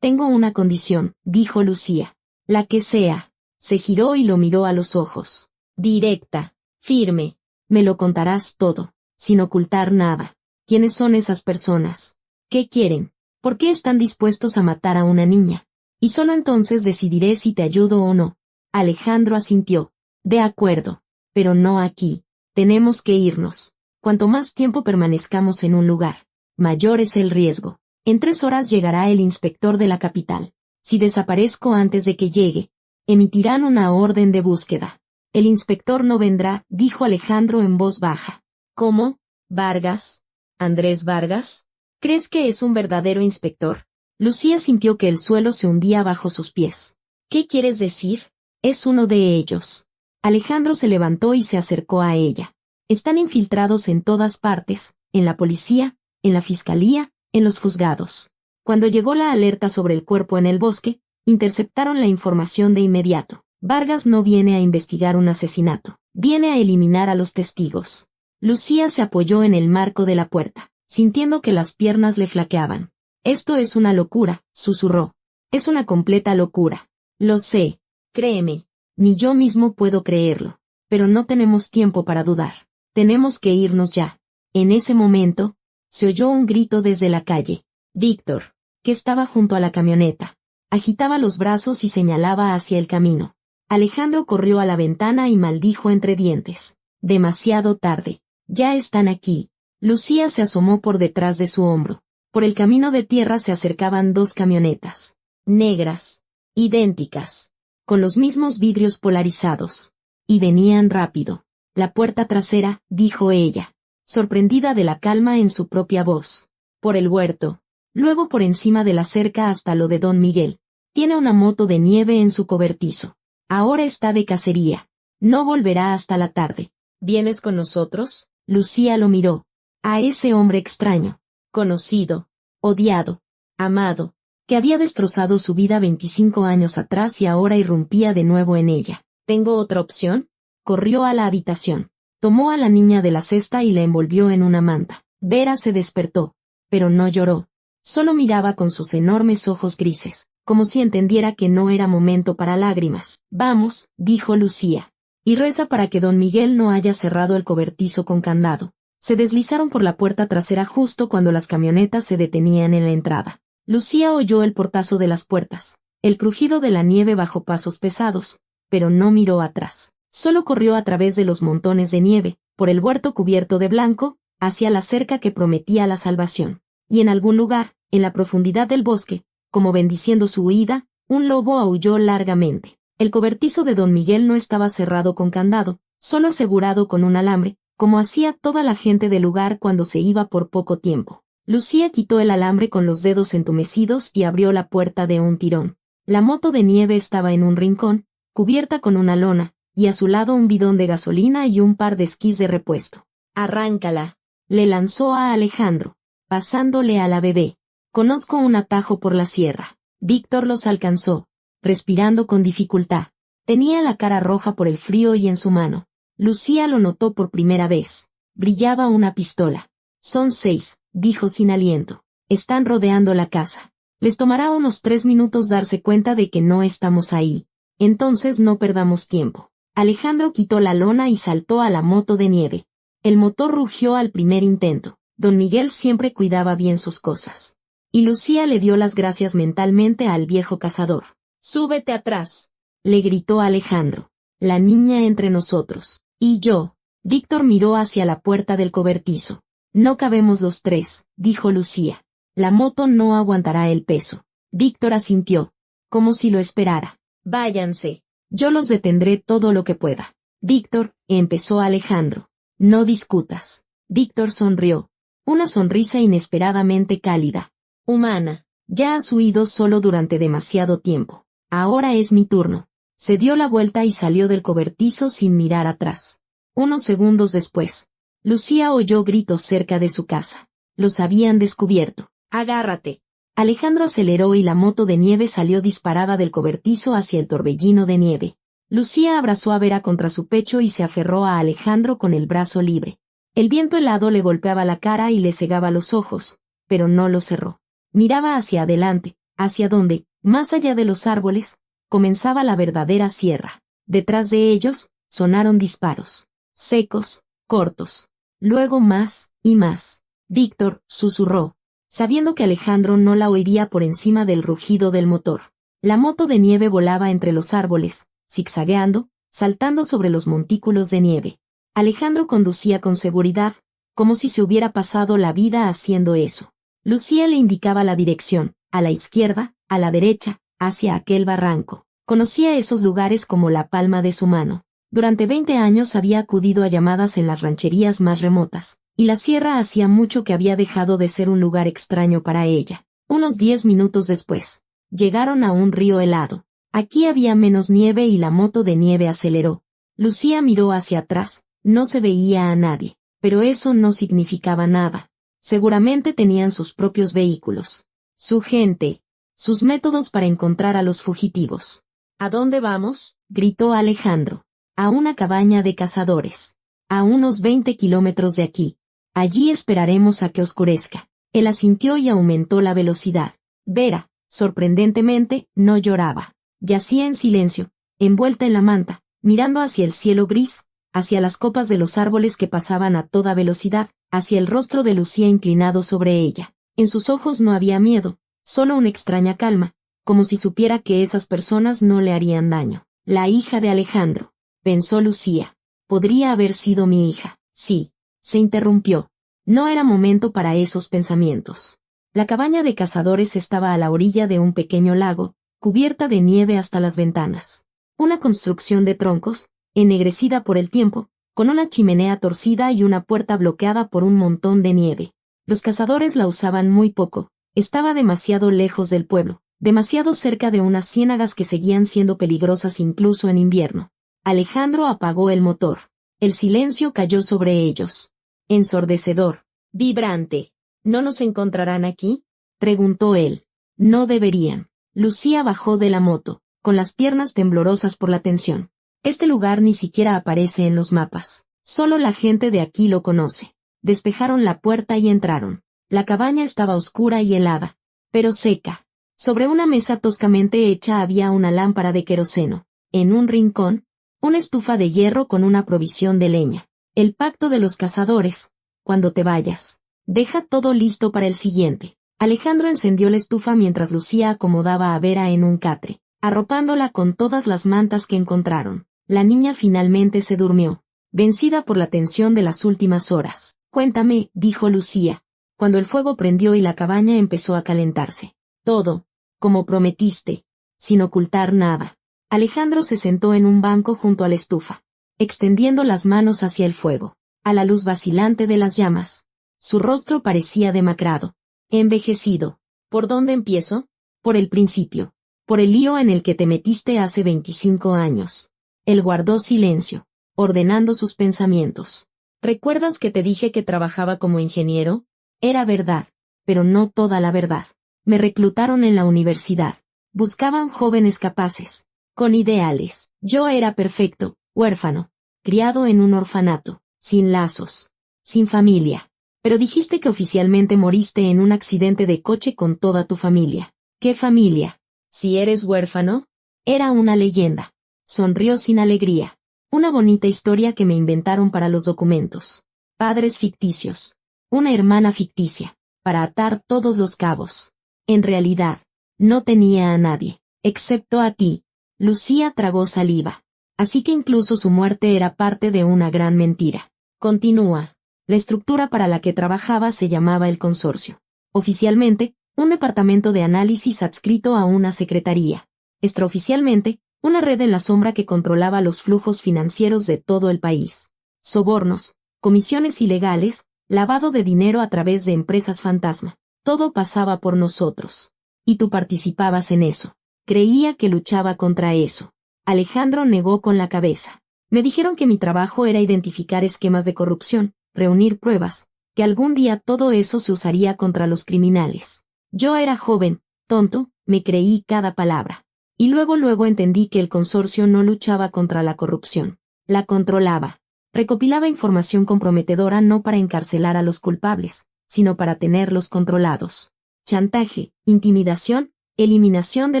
Tengo una condición, dijo Lucía. La que sea. Se giró y lo miró a los ojos. Directa, firme. Me lo contarás todo, sin ocultar nada. ¿Quiénes son esas personas? ¿Qué quieren? ¿Por qué están dispuestos a matar a una niña? Y solo entonces decidiré si te ayudo o no. Alejandro asintió. De acuerdo. Pero no aquí. Tenemos que irnos. Cuanto más tiempo permanezcamos en un lugar, mayor es el riesgo. En 3 horas llegará el inspector de la capital. Si desaparezco antes de que llegue, emitirán una orden de búsqueda. El inspector no vendrá, dijo Alejandro en voz baja. ¿Cómo? ¿Vargas? ¿Andrés Vargas? ¿Crees que es un verdadero inspector? Lucía sintió que el suelo se hundía bajo sus pies. ¿Qué quieres decir? Es uno de ellos. Alejandro se levantó y se acercó a ella. Están infiltrados en todas partes, en la policía, en la fiscalía, en los juzgados. Cuando llegó la alerta sobre el cuerpo en el bosque, interceptaron la información de inmediato. Vargas no viene a investigar un asesinato, viene a eliminar a los testigos. Lucía se apoyó en el marco de la puerta, sintiendo que las piernas le flaqueaban. Esto es una locura, susurró. Es una completa locura. Lo sé, créeme. Ni yo mismo puedo creerlo. Pero no tenemos tiempo para dudar. Tenemos que irnos ya. En ese momento, se oyó un grito desde la calle. Víctor, que estaba junto a la camioneta, agitaba los brazos y señalaba hacia el camino. Alejandro corrió a la ventana y maldijo entre dientes. Demasiado tarde. Ya están aquí. Lucía se asomó por detrás de su hombro. Por el camino de tierra se acercaban 2 camionetas. Negras. Idénticas. Con los mismos vidrios polarizados. Y venían rápido. La puerta trasera, dijo ella, sorprendida de la calma en su propia voz. Por el huerto. Luego por encima de la cerca hasta lo de Don Miguel. Tiene una moto de nieve en su cobertizo. Ahora está de cacería. No volverá hasta la tarde. ¿Vienes con nosotros? Lucía lo miró. A ese hombre extraño. Conocido. Odiado. Amado. Que había destrozado su vida 25 años atrás y ahora irrumpía de nuevo en ella. ¿Tengo otra opción? Corrió a la habitación. Tomó a la niña de la cesta y la envolvió en una manta. Vera se despertó. Pero no lloró. Solo miraba con sus enormes ojos grises, como si entendiera que no era momento para lágrimas. Vamos, dijo Lucía. Y reza para que Don Miguel no haya cerrado el cobertizo con candado. Se deslizaron por la puerta trasera justo cuando las camionetas se detenían en la entrada. Lucía oyó el portazo de las puertas, el crujido de la nieve bajo pasos pesados, pero no miró atrás. Solo corrió a través de los montones de nieve, por el huerto cubierto de blanco, hacia la cerca que prometía la salvación. Y en algún lugar, en la profundidad del bosque, como bendiciendo su huida, un lobo aulló largamente. El cobertizo de Don Miguel no estaba cerrado con candado, solo asegurado con un alambre, como hacía toda la gente del lugar cuando se iba por poco tiempo. Lucía quitó el alambre con los dedos entumecidos y abrió la puerta de un tirón. La moto de nieve estaba en un rincón, cubierta con una lona, y a su lado un bidón de gasolina y un par de esquís de repuesto. «Arráncala», le lanzó a Alejandro, pasándole a la bebé. «Conozco un atajo por la sierra». Víctor los alcanzó, respirando con dificultad. Tenía la cara roja por el frío y en su mano. Lucía lo notó por primera vez. Brillaba una pistola. «Son 6», dijo sin aliento. «Están rodeando la casa. Les tomará unos 3 minutos darse cuenta de que no estamos ahí. Entonces no perdamos tiempo». Alejandro quitó la lona y saltó a la moto de nieve. El motor rugió al primer intento. Don Miguel siempre cuidaba bien sus cosas. Y Lucía le dio las gracias mentalmente al viejo cazador. «Súbete atrás», le gritó Alejandro. «La niña entre nosotros. Y yo». Víctor miró hacia la puerta del cobertizo. «No cabemos los 3», dijo Lucía. «La moto no aguantará el peso». Víctor asintió, como si lo esperara. «Váyanse. Yo los detendré todo lo que pueda». «Víctor», empezó Alejandro. «No discutas». Víctor sonrió. Una sonrisa inesperadamente cálida. «Humana. Ya has huido solo durante demasiado tiempo. Ahora es mi turno». Se dio la vuelta y salió del cobertizo sin mirar atrás. Unos segundos después, Lucía oyó gritos cerca de su casa. Los habían descubierto. «Agárrate». Alejandro aceleró y la moto de nieve salió disparada del cobertizo hacia el torbellino de nieve. Lucía abrazó a Vera contra su pecho y se aferró a Alejandro con el brazo libre. El viento helado le golpeaba la cara y le cegaba los ojos, pero no los cerró. Miraba hacia adelante, hacia donde, más allá de los árboles, comenzaba la verdadera sierra. Detrás de ellos, sonaron disparos. Secos, cortos. Luego más, y más. «Víctor», susurró, sabiendo que Alejandro no la oiría por encima del rugido del motor. La moto de nieve volaba entre los árboles, zigzagueando, saltando sobre los montículos de nieve. Alejandro conducía con seguridad, como si se hubiera pasado la vida haciendo eso. Lucía le indicaba la dirección, a la izquierda, a la derecha, hacia aquel barranco. Conocía esos lugares como la palma de su mano. Durante 20 años había acudido a llamadas en las rancherías más remotas, y la sierra hacía mucho que había dejado de ser un lugar extraño para ella. Unos 10 minutos después, llegaron a un río helado. Aquí había menos nieve y la moto de nieve aceleró. Lucía miró hacia atrás, no se veía a nadie, pero eso no significaba nada. Seguramente tenían sus propios vehículos, su gente, sus métodos para encontrar a los fugitivos. «¿A dónde vamos?», gritó Alejandro. «A una cabaña de cazadores. A unos 20 kilómetros de aquí. Allí esperaremos a que oscurezca». Él asintió y aumentó la velocidad. Vera, sorprendentemente, no lloraba. Yacía en silencio, envuelta en la manta, mirando hacia el cielo gris, hacia las copas de los árboles que pasaban a toda velocidad, hacia el rostro de Lucía inclinado sobre ella. En sus ojos no había miedo, solo una extraña calma, como si supiera que esas personas no le harían daño. «La hija de Alejandro», pensó Lucía. Podría haber sido mi hija. Sí. Se interrumpió. No era momento para esos pensamientos. La cabaña de cazadores estaba a la orilla de un pequeño lago, cubierta de nieve hasta las ventanas. Una construcción de troncos, ennegrecida por el tiempo, con una chimenea torcida y una puerta bloqueada por un montón de nieve. Los cazadores la usaban muy poco. Estaba demasiado lejos del pueblo, demasiado cerca de unas ciénagas que seguían siendo peligrosas incluso en invierno. Alejandro apagó el motor. El silencio cayó sobre ellos. Ensordecedor. Vibrante. ¿No nos encontrarán aquí?, preguntó él. No deberían. Lucía bajó de la moto, con las piernas temblorosas por la tensión. Este lugar ni siquiera aparece en los mapas. Solo la gente de aquí lo conoce. Despejaron la puerta y entraron. La cabaña estaba oscura y helada, pero seca. Sobre una mesa toscamente hecha había una lámpara de queroseno. En un rincón, una estufa de hierro con una provisión de leña. El pacto de los cazadores. Cuando te vayas, deja todo listo para el siguiente. Alejandro encendió la estufa mientras Lucía acomodaba a Vera en un catre, arropándola con todas las mantas que encontraron. La niña finalmente se durmió, vencida por la tensión de las últimas horas. Cuéntame, dijo Lucía, cuando el fuego prendió y la cabaña empezó a calentarse. Todo, como prometiste, sin ocultar nada. Alejandro se sentó en un banco junto a la estufa, extendiendo las manos hacia el fuego, a la luz vacilante de las llamas. Su rostro parecía demacrado, envejecido. ¿Por dónde empiezo? Por el principio. Por el lío en el que te metiste hace 25 años. Él guardó silencio, ordenando sus pensamientos. ¿Recuerdas que te dije que trabajaba como ingeniero? Era verdad, pero no toda la verdad. Me reclutaron en la universidad. Buscaban jóvenes capaces, con ideales. Yo era perfecto, huérfano, criado en un orfanato, sin lazos, sin familia. Pero dijiste que oficialmente moriste en un accidente de coche con toda tu familia. ¿Qué familia? Si eres huérfano. Era una leyenda. Sonrió sin alegría. Una bonita historia que me inventaron para los documentos. Padres ficticios. Una hermana ficticia. Para atar todos los cabos. En realidad, no tenía a nadie, excepto a ti. Lucía tragó saliva. Así que incluso su muerte era parte de una gran mentira. Continúa. La estructura para la que trabajaba se llamaba el consorcio. Oficialmente, un departamento de análisis adscrito a una secretaría. Extraoficialmente, una red en la sombra que controlaba los flujos financieros de todo el país. Sobornos, comisiones ilegales, lavado de dinero a través de empresas fantasma. Todo pasaba por nosotros. Y tú participabas en eso. Creía que luchaba contra eso. Alejandro negó con la cabeza. Me dijeron que mi trabajo era identificar esquemas de corrupción, reunir pruebas, que algún día todo eso se usaría contra los criminales. Yo era joven, tonto, me creí cada palabra. Y luego entendí que el consorcio no luchaba contra la corrupción. La controlaba. Recopilaba información comprometedora no para encarcelar a los culpables, sino para tenerlos controlados. Chantaje, intimidación, eliminación de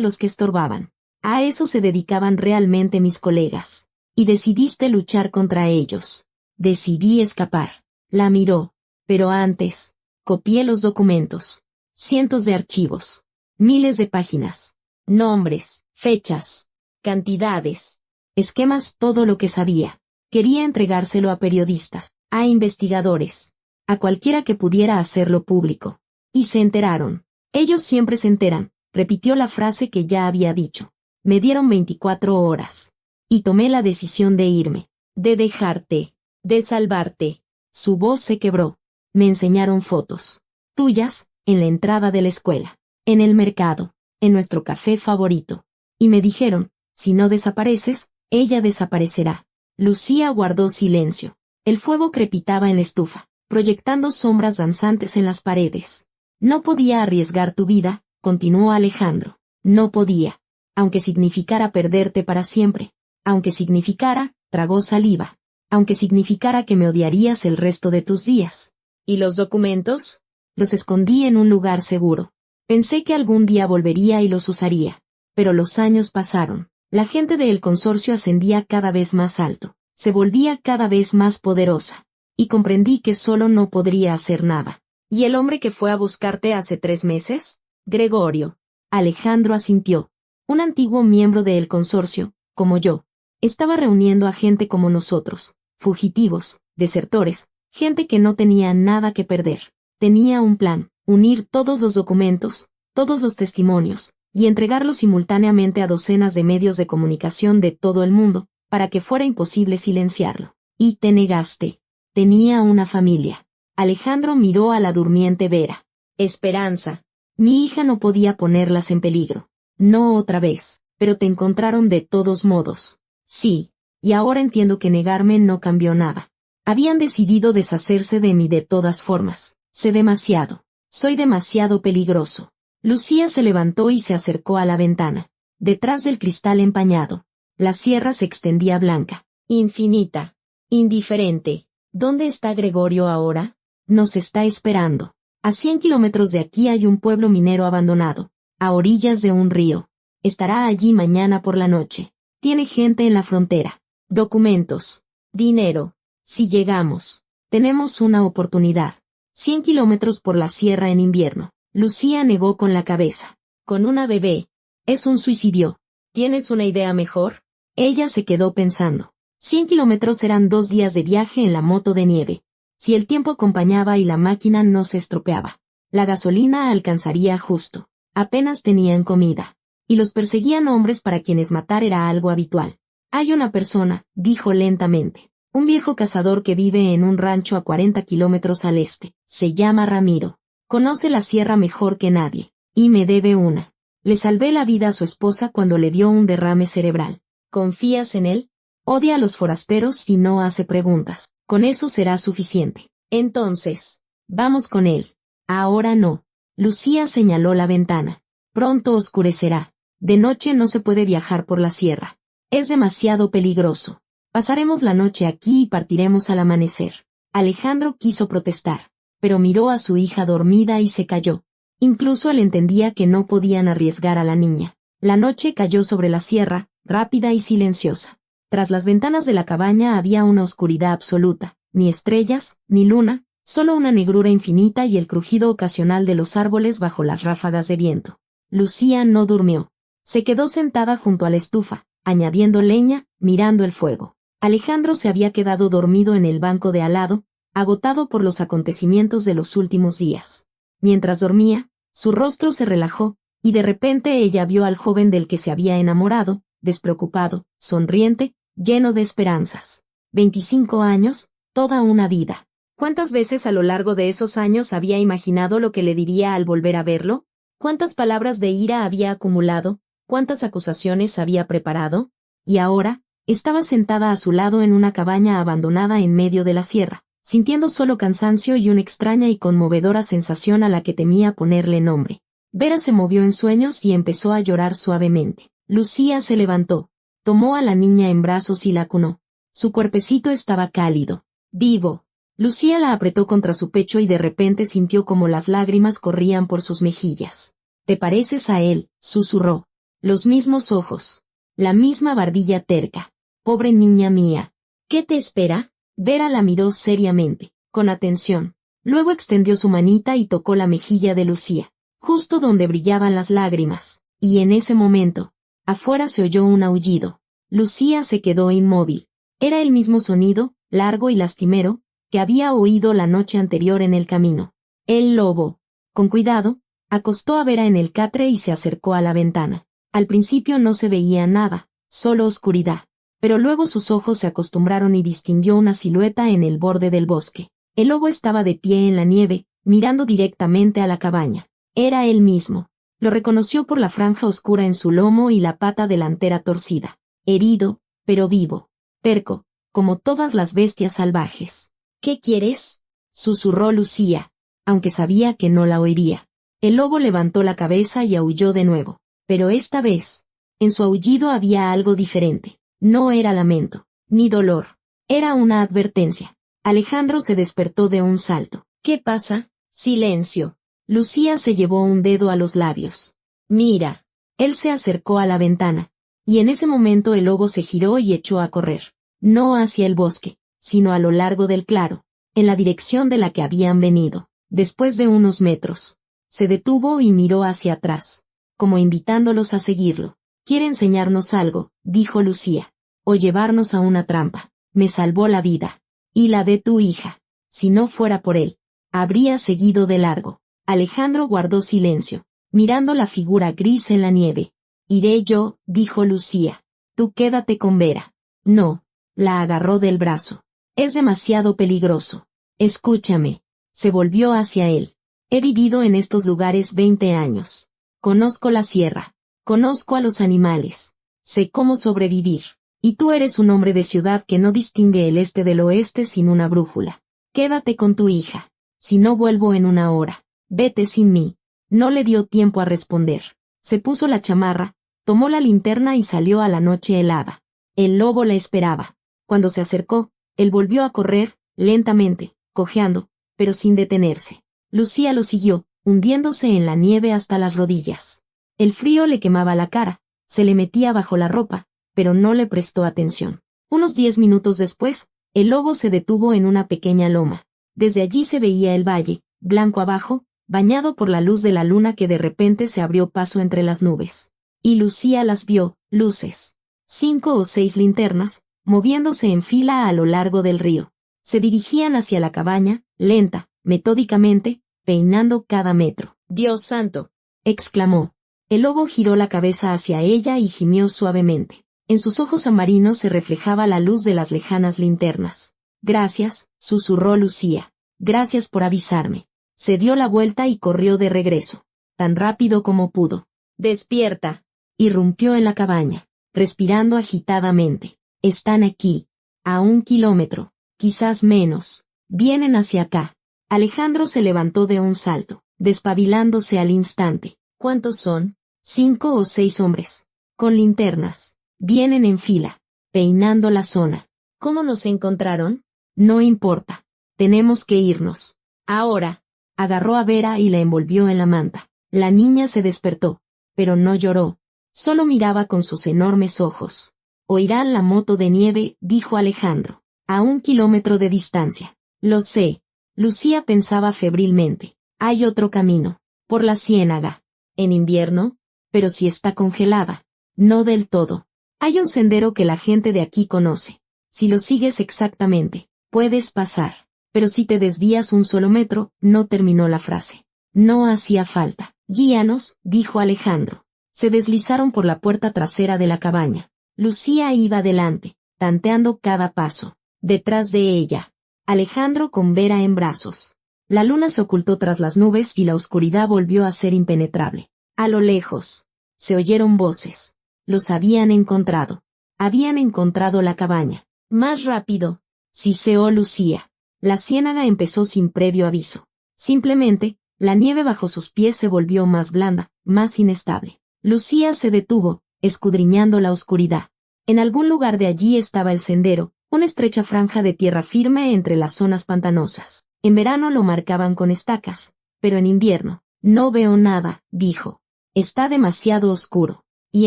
los que estorbaban. A eso se dedicaban realmente mis colegas. Y decidiste luchar contra ellos. Decidí escapar. La miró. Pero antes, copié los documentos. Cientos de archivos. Miles de páginas. Nombres, fechas, cantidades, esquemas, todo lo que sabía. Quería entregárselo a periodistas, a investigadores, a cualquiera que pudiera hacerlo público. Y se enteraron. Ellos siempre se enteran, repitió la frase que ya había dicho. Me dieron 24 horas. Y tomé la decisión de irme, de dejarte, de salvarte. Su voz se quebró. Me enseñaron fotos. Tuyas, en la entrada de la escuela, en el mercado, en nuestro café favorito. Y me dijeron, si no desapareces, ella desaparecerá. Lucía guardó silencio. El fuego crepitaba en la estufa, proyectando sombras danzantes en las paredes. No podía arriesgar tu vida, continuó Alejandro. No podía. Aunque significara perderte para siempre. Aunque significara, tragó saliva. Aunque significara que me odiarías el resto de tus días. ¿Y los documentos? Los escondí en un lugar seguro. Pensé que algún día volvería y los usaría. Pero los años pasaron. La gente del consorcio ascendía cada vez más alto. Se volvía cada vez más poderosa. Y comprendí que solo no podría hacer nada. ¿Y el hombre que fue a buscarte hace 3 meses? Gregorio. Alejandro asintió. Un antiguo miembro del consorcio, como yo, estaba reuniendo a gente como nosotros, fugitivos, desertores, gente que no tenía nada que perder. Tenía un plan: unir todos los documentos, todos los testimonios, y entregarlos simultáneamente a docenas de medios de comunicación de todo el mundo, para que fuera imposible silenciarlo. Y te negaste. Tenía una familia. Alejandro miró a la durmiente Vera. Esperanza. Mi hija no podía ponerlas en peligro. No otra vez, pero te encontraron de todos modos. Sí, y ahora entiendo que negarme no cambió nada. Habían decidido deshacerse de mí de todas formas. Sé demasiado. Soy demasiado peligroso. Lucía se levantó y se acercó a la ventana. Detrás del cristal empañado, la sierra se extendía blanca, infinita, indiferente. ¿Dónde está Gregorio ahora? Nos está esperando. A 100 kilómetros de aquí hay un pueblo minero abandonado, a orillas de un río. Estará allí mañana por la noche. Tiene gente en la frontera. Documentos. Dinero. Si llegamos, tenemos una oportunidad. 100 kilómetros por la sierra en invierno. Lucía negó con la cabeza. Con una bebé. Es un suicidio. ¿Tienes una idea mejor? Ella se quedó pensando. 100 kilómetros eran 2 días de viaje en la moto de nieve. Si el tiempo acompañaba y la máquina no se estropeaba, la gasolina alcanzaría justo. Apenas tenían comida. Y los perseguían hombres para quienes matar era algo habitual. Hay una persona, dijo lentamente. Un viejo cazador que vive en un rancho a 40 kilómetros al este. Se llama Ramiro. Conoce la sierra mejor que nadie. Y me debe una. Le salvé la vida a su esposa cuando le dio un derrame cerebral. ¿Confías en él? Odia a los forasteros y no hace preguntas. Con eso será suficiente. Entonces, vamos con él. Ahora no. Lucía señaló la ventana. Pronto oscurecerá. De noche no se puede viajar por la sierra. Es demasiado peligroso. Pasaremos la noche aquí y partiremos al amanecer. Alejandro quiso protestar, pero miró a su hija dormida y se calló. Incluso él entendía que no podían arriesgar a la niña. La noche cayó sobre la sierra, rápida y silenciosa. Tras las ventanas de la cabaña había una oscuridad absoluta, ni estrellas, ni luna, solo una negrura infinita y el crujido ocasional de los árboles bajo las ráfagas de viento. Lucía no durmió. Se quedó sentada junto a la estufa, añadiendo leña, mirando el fuego. Alejandro se había quedado dormido en el banco de al lado, agotado por los acontecimientos de los últimos días. Mientras dormía, su rostro se relajó, y de repente ella vio al joven del que se había enamorado, despreocupado, sonriente, lleno de esperanzas. 25 años, toda una vida. ¿Cuántas veces a lo largo de esos años había imaginado lo que le diría al volver a verlo? ¿Cuántas palabras de ira había acumulado? ¿Cuántas acusaciones había preparado? Y ahora, estaba sentada a su lado en una cabaña abandonada en medio de la sierra, sintiendo solo cansancio y una extraña y conmovedora sensación a la que temía ponerle nombre. Vera se movió en sueños y empezó a llorar suavemente. Lucía se levantó, tomó a la niña en brazos y la acunó. Su cuerpecito estaba cálido, vivo. Lucía la apretó contra su pecho y de repente sintió como las lágrimas corrían por sus mejillas. «Te pareces a él», susurró. «Los mismos ojos. La misma barbilla terca. Pobre niña mía. ¿Qué te espera?» Vera la miró seriamente, con atención. Luego extendió su manita y tocó la mejilla de Lucía, justo donde brillaban las lágrimas. Y en ese momento, afuera se oyó un aullido. Lucía se quedó inmóvil. Era el mismo sonido, largo y lastimero, que había oído la noche anterior en el camino. El lobo. Con cuidado, acostó a Vera en el catre y se acercó a la ventana. Al principio no se veía nada, solo oscuridad. Pero luego sus ojos se acostumbraron y distinguió una silueta en el borde del bosque. El lobo estaba de pie en la nieve, mirando directamente a la cabaña. Era él mismo. Lo reconoció por la franja oscura en su lomo y la pata delantera torcida. Herido, pero vivo. Terco, como todas las bestias salvajes. «¿Qué quieres?», susurró Lucía, aunque sabía que no la oiría. El lobo levantó la cabeza y aulló de nuevo. Pero esta vez, en su aullido había algo diferente. No era lamento, ni dolor. Era una advertencia. Alejandro se despertó de un salto. «¿Qué pasa?» «Silencio». Lucía se llevó un dedo a los labios. «Mira». Él se acercó a la ventana, y en ese momento el lobo se giró y echó a correr. No hacia el bosque, sino a lo largo del claro, en la dirección de la que habían venido. Después de unos metros, se detuvo y miró hacia atrás, como invitándolos a seguirlo. «Quiere enseñarnos algo», dijo Lucía, «o llevarnos a una trampa». me salvó la vida. Y la de tu hija. Si no fuera por él, habría seguido de largo. Alejandro guardó silencio, mirando la figura gris en la nieve. Iré yo, dijo Lucía. Tú quédate con Vera. No. La agarró del brazo. Es demasiado peligroso. Escúchame. Se volvió hacia él. He vivido en estos lugares 20 años. Conozco la sierra. Conozco a los animales. Sé cómo sobrevivir. Y tú eres un hombre de ciudad que no distingue el este del oeste sin una brújula. Quédate con tu hija. Si no vuelvo en una hora, vete sin mí. No le dio tiempo a responder. Se puso la chamarra, tomó la linterna y salió a la noche helada. El lobo la esperaba. Cuando se acercó, él volvió a correr, lentamente, cojeando, pero sin detenerse. Lucía lo siguió, hundiéndose en la nieve hasta las rodillas. El frío le quemaba la cara, se le metía bajo la ropa, pero no le prestó atención. Unos 10 minutos después, el lobo se detuvo en una pequeña loma. Desde allí se veía el valle, blanco abajo, bañado por la luz de la luna que de repente se abrió paso entre las nubes. Y Lucía las vio, luces. 5 o 6 linternas, moviéndose en fila a lo largo del río. Se dirigían hacia la cabaña, lenta, metódicamente, peinando cada metro. «¡Dios santo!», exclamó. El lobo giró la cabeza hacia ella y gimió suavemente. En sus ojos amarinos se reflejaba la luz de las lejanas linternas. «Gracias», susurró Lucía. «Gracias por avisarme». Se dio la vuelta y corrió de regreso, tan rápido como pudo. «¡Despierta!», irrumpió en la cabaña, respirando agitadamente. «Están aquí. A 1 kilómetro, quizás menos. Vienen hacia acá». Alejandro se levantó de un salto, despabilándose al instante. «¿Cuántos son?». 5 o 6 hombres. Con linternas. Vienen en fila, peinando la zona. «¿Cómo nos encontraron?». «No importa. Tenemos que irnos. Ahora». Agarró a Vera y la envolvió en la manta. La niña se despertó, pero no lloró. Solo miraba con sus enormes ojos. «Oirán la moto de nieve», dijo Alejandro. «A 1 kilómetro de distancia». «Lo sé». Lucía pensaba febrilmente. «Hay otro camino. Por la ciénaga». «¿En invierno?». «Pero si está congelada». «No del todo. Hay un sendero que la gente de aquí conoce. Si lo sigues exactamente, puedes pasar. Pero si te desvías 1 solo metro», no terminó la frase. «No hacía falta». «Guíanos», dijo Alejandro. Se deslizaron por la puerta trasera de la cabaña. Lucía iba delante, tanteando cada paso. Detrás de ella, Alejandro con Vera en brazos. La luna se ocultó tras las nubes y la oscuridad volvió a ser impenetrable. A lo lejos, se oyeron voces. Los habían encontrado. Habían encontrado la cabaña. «Más rápido», siseó Lucía. La ciénaga empezó sin previo aviso. Simplemente, la nieve bajo sus pies se volvió más blanda, más inestable. Lucía se detuvo, escudriñando la oscuridad. En algún lugar de allí estaba el sendero, una estrecha franja de tierra firme entre las zonas pantanosas. En verano lo marcaban con estacas, pero en invierno, «No veo nada», dijo. «Está demasiado oscuro». Y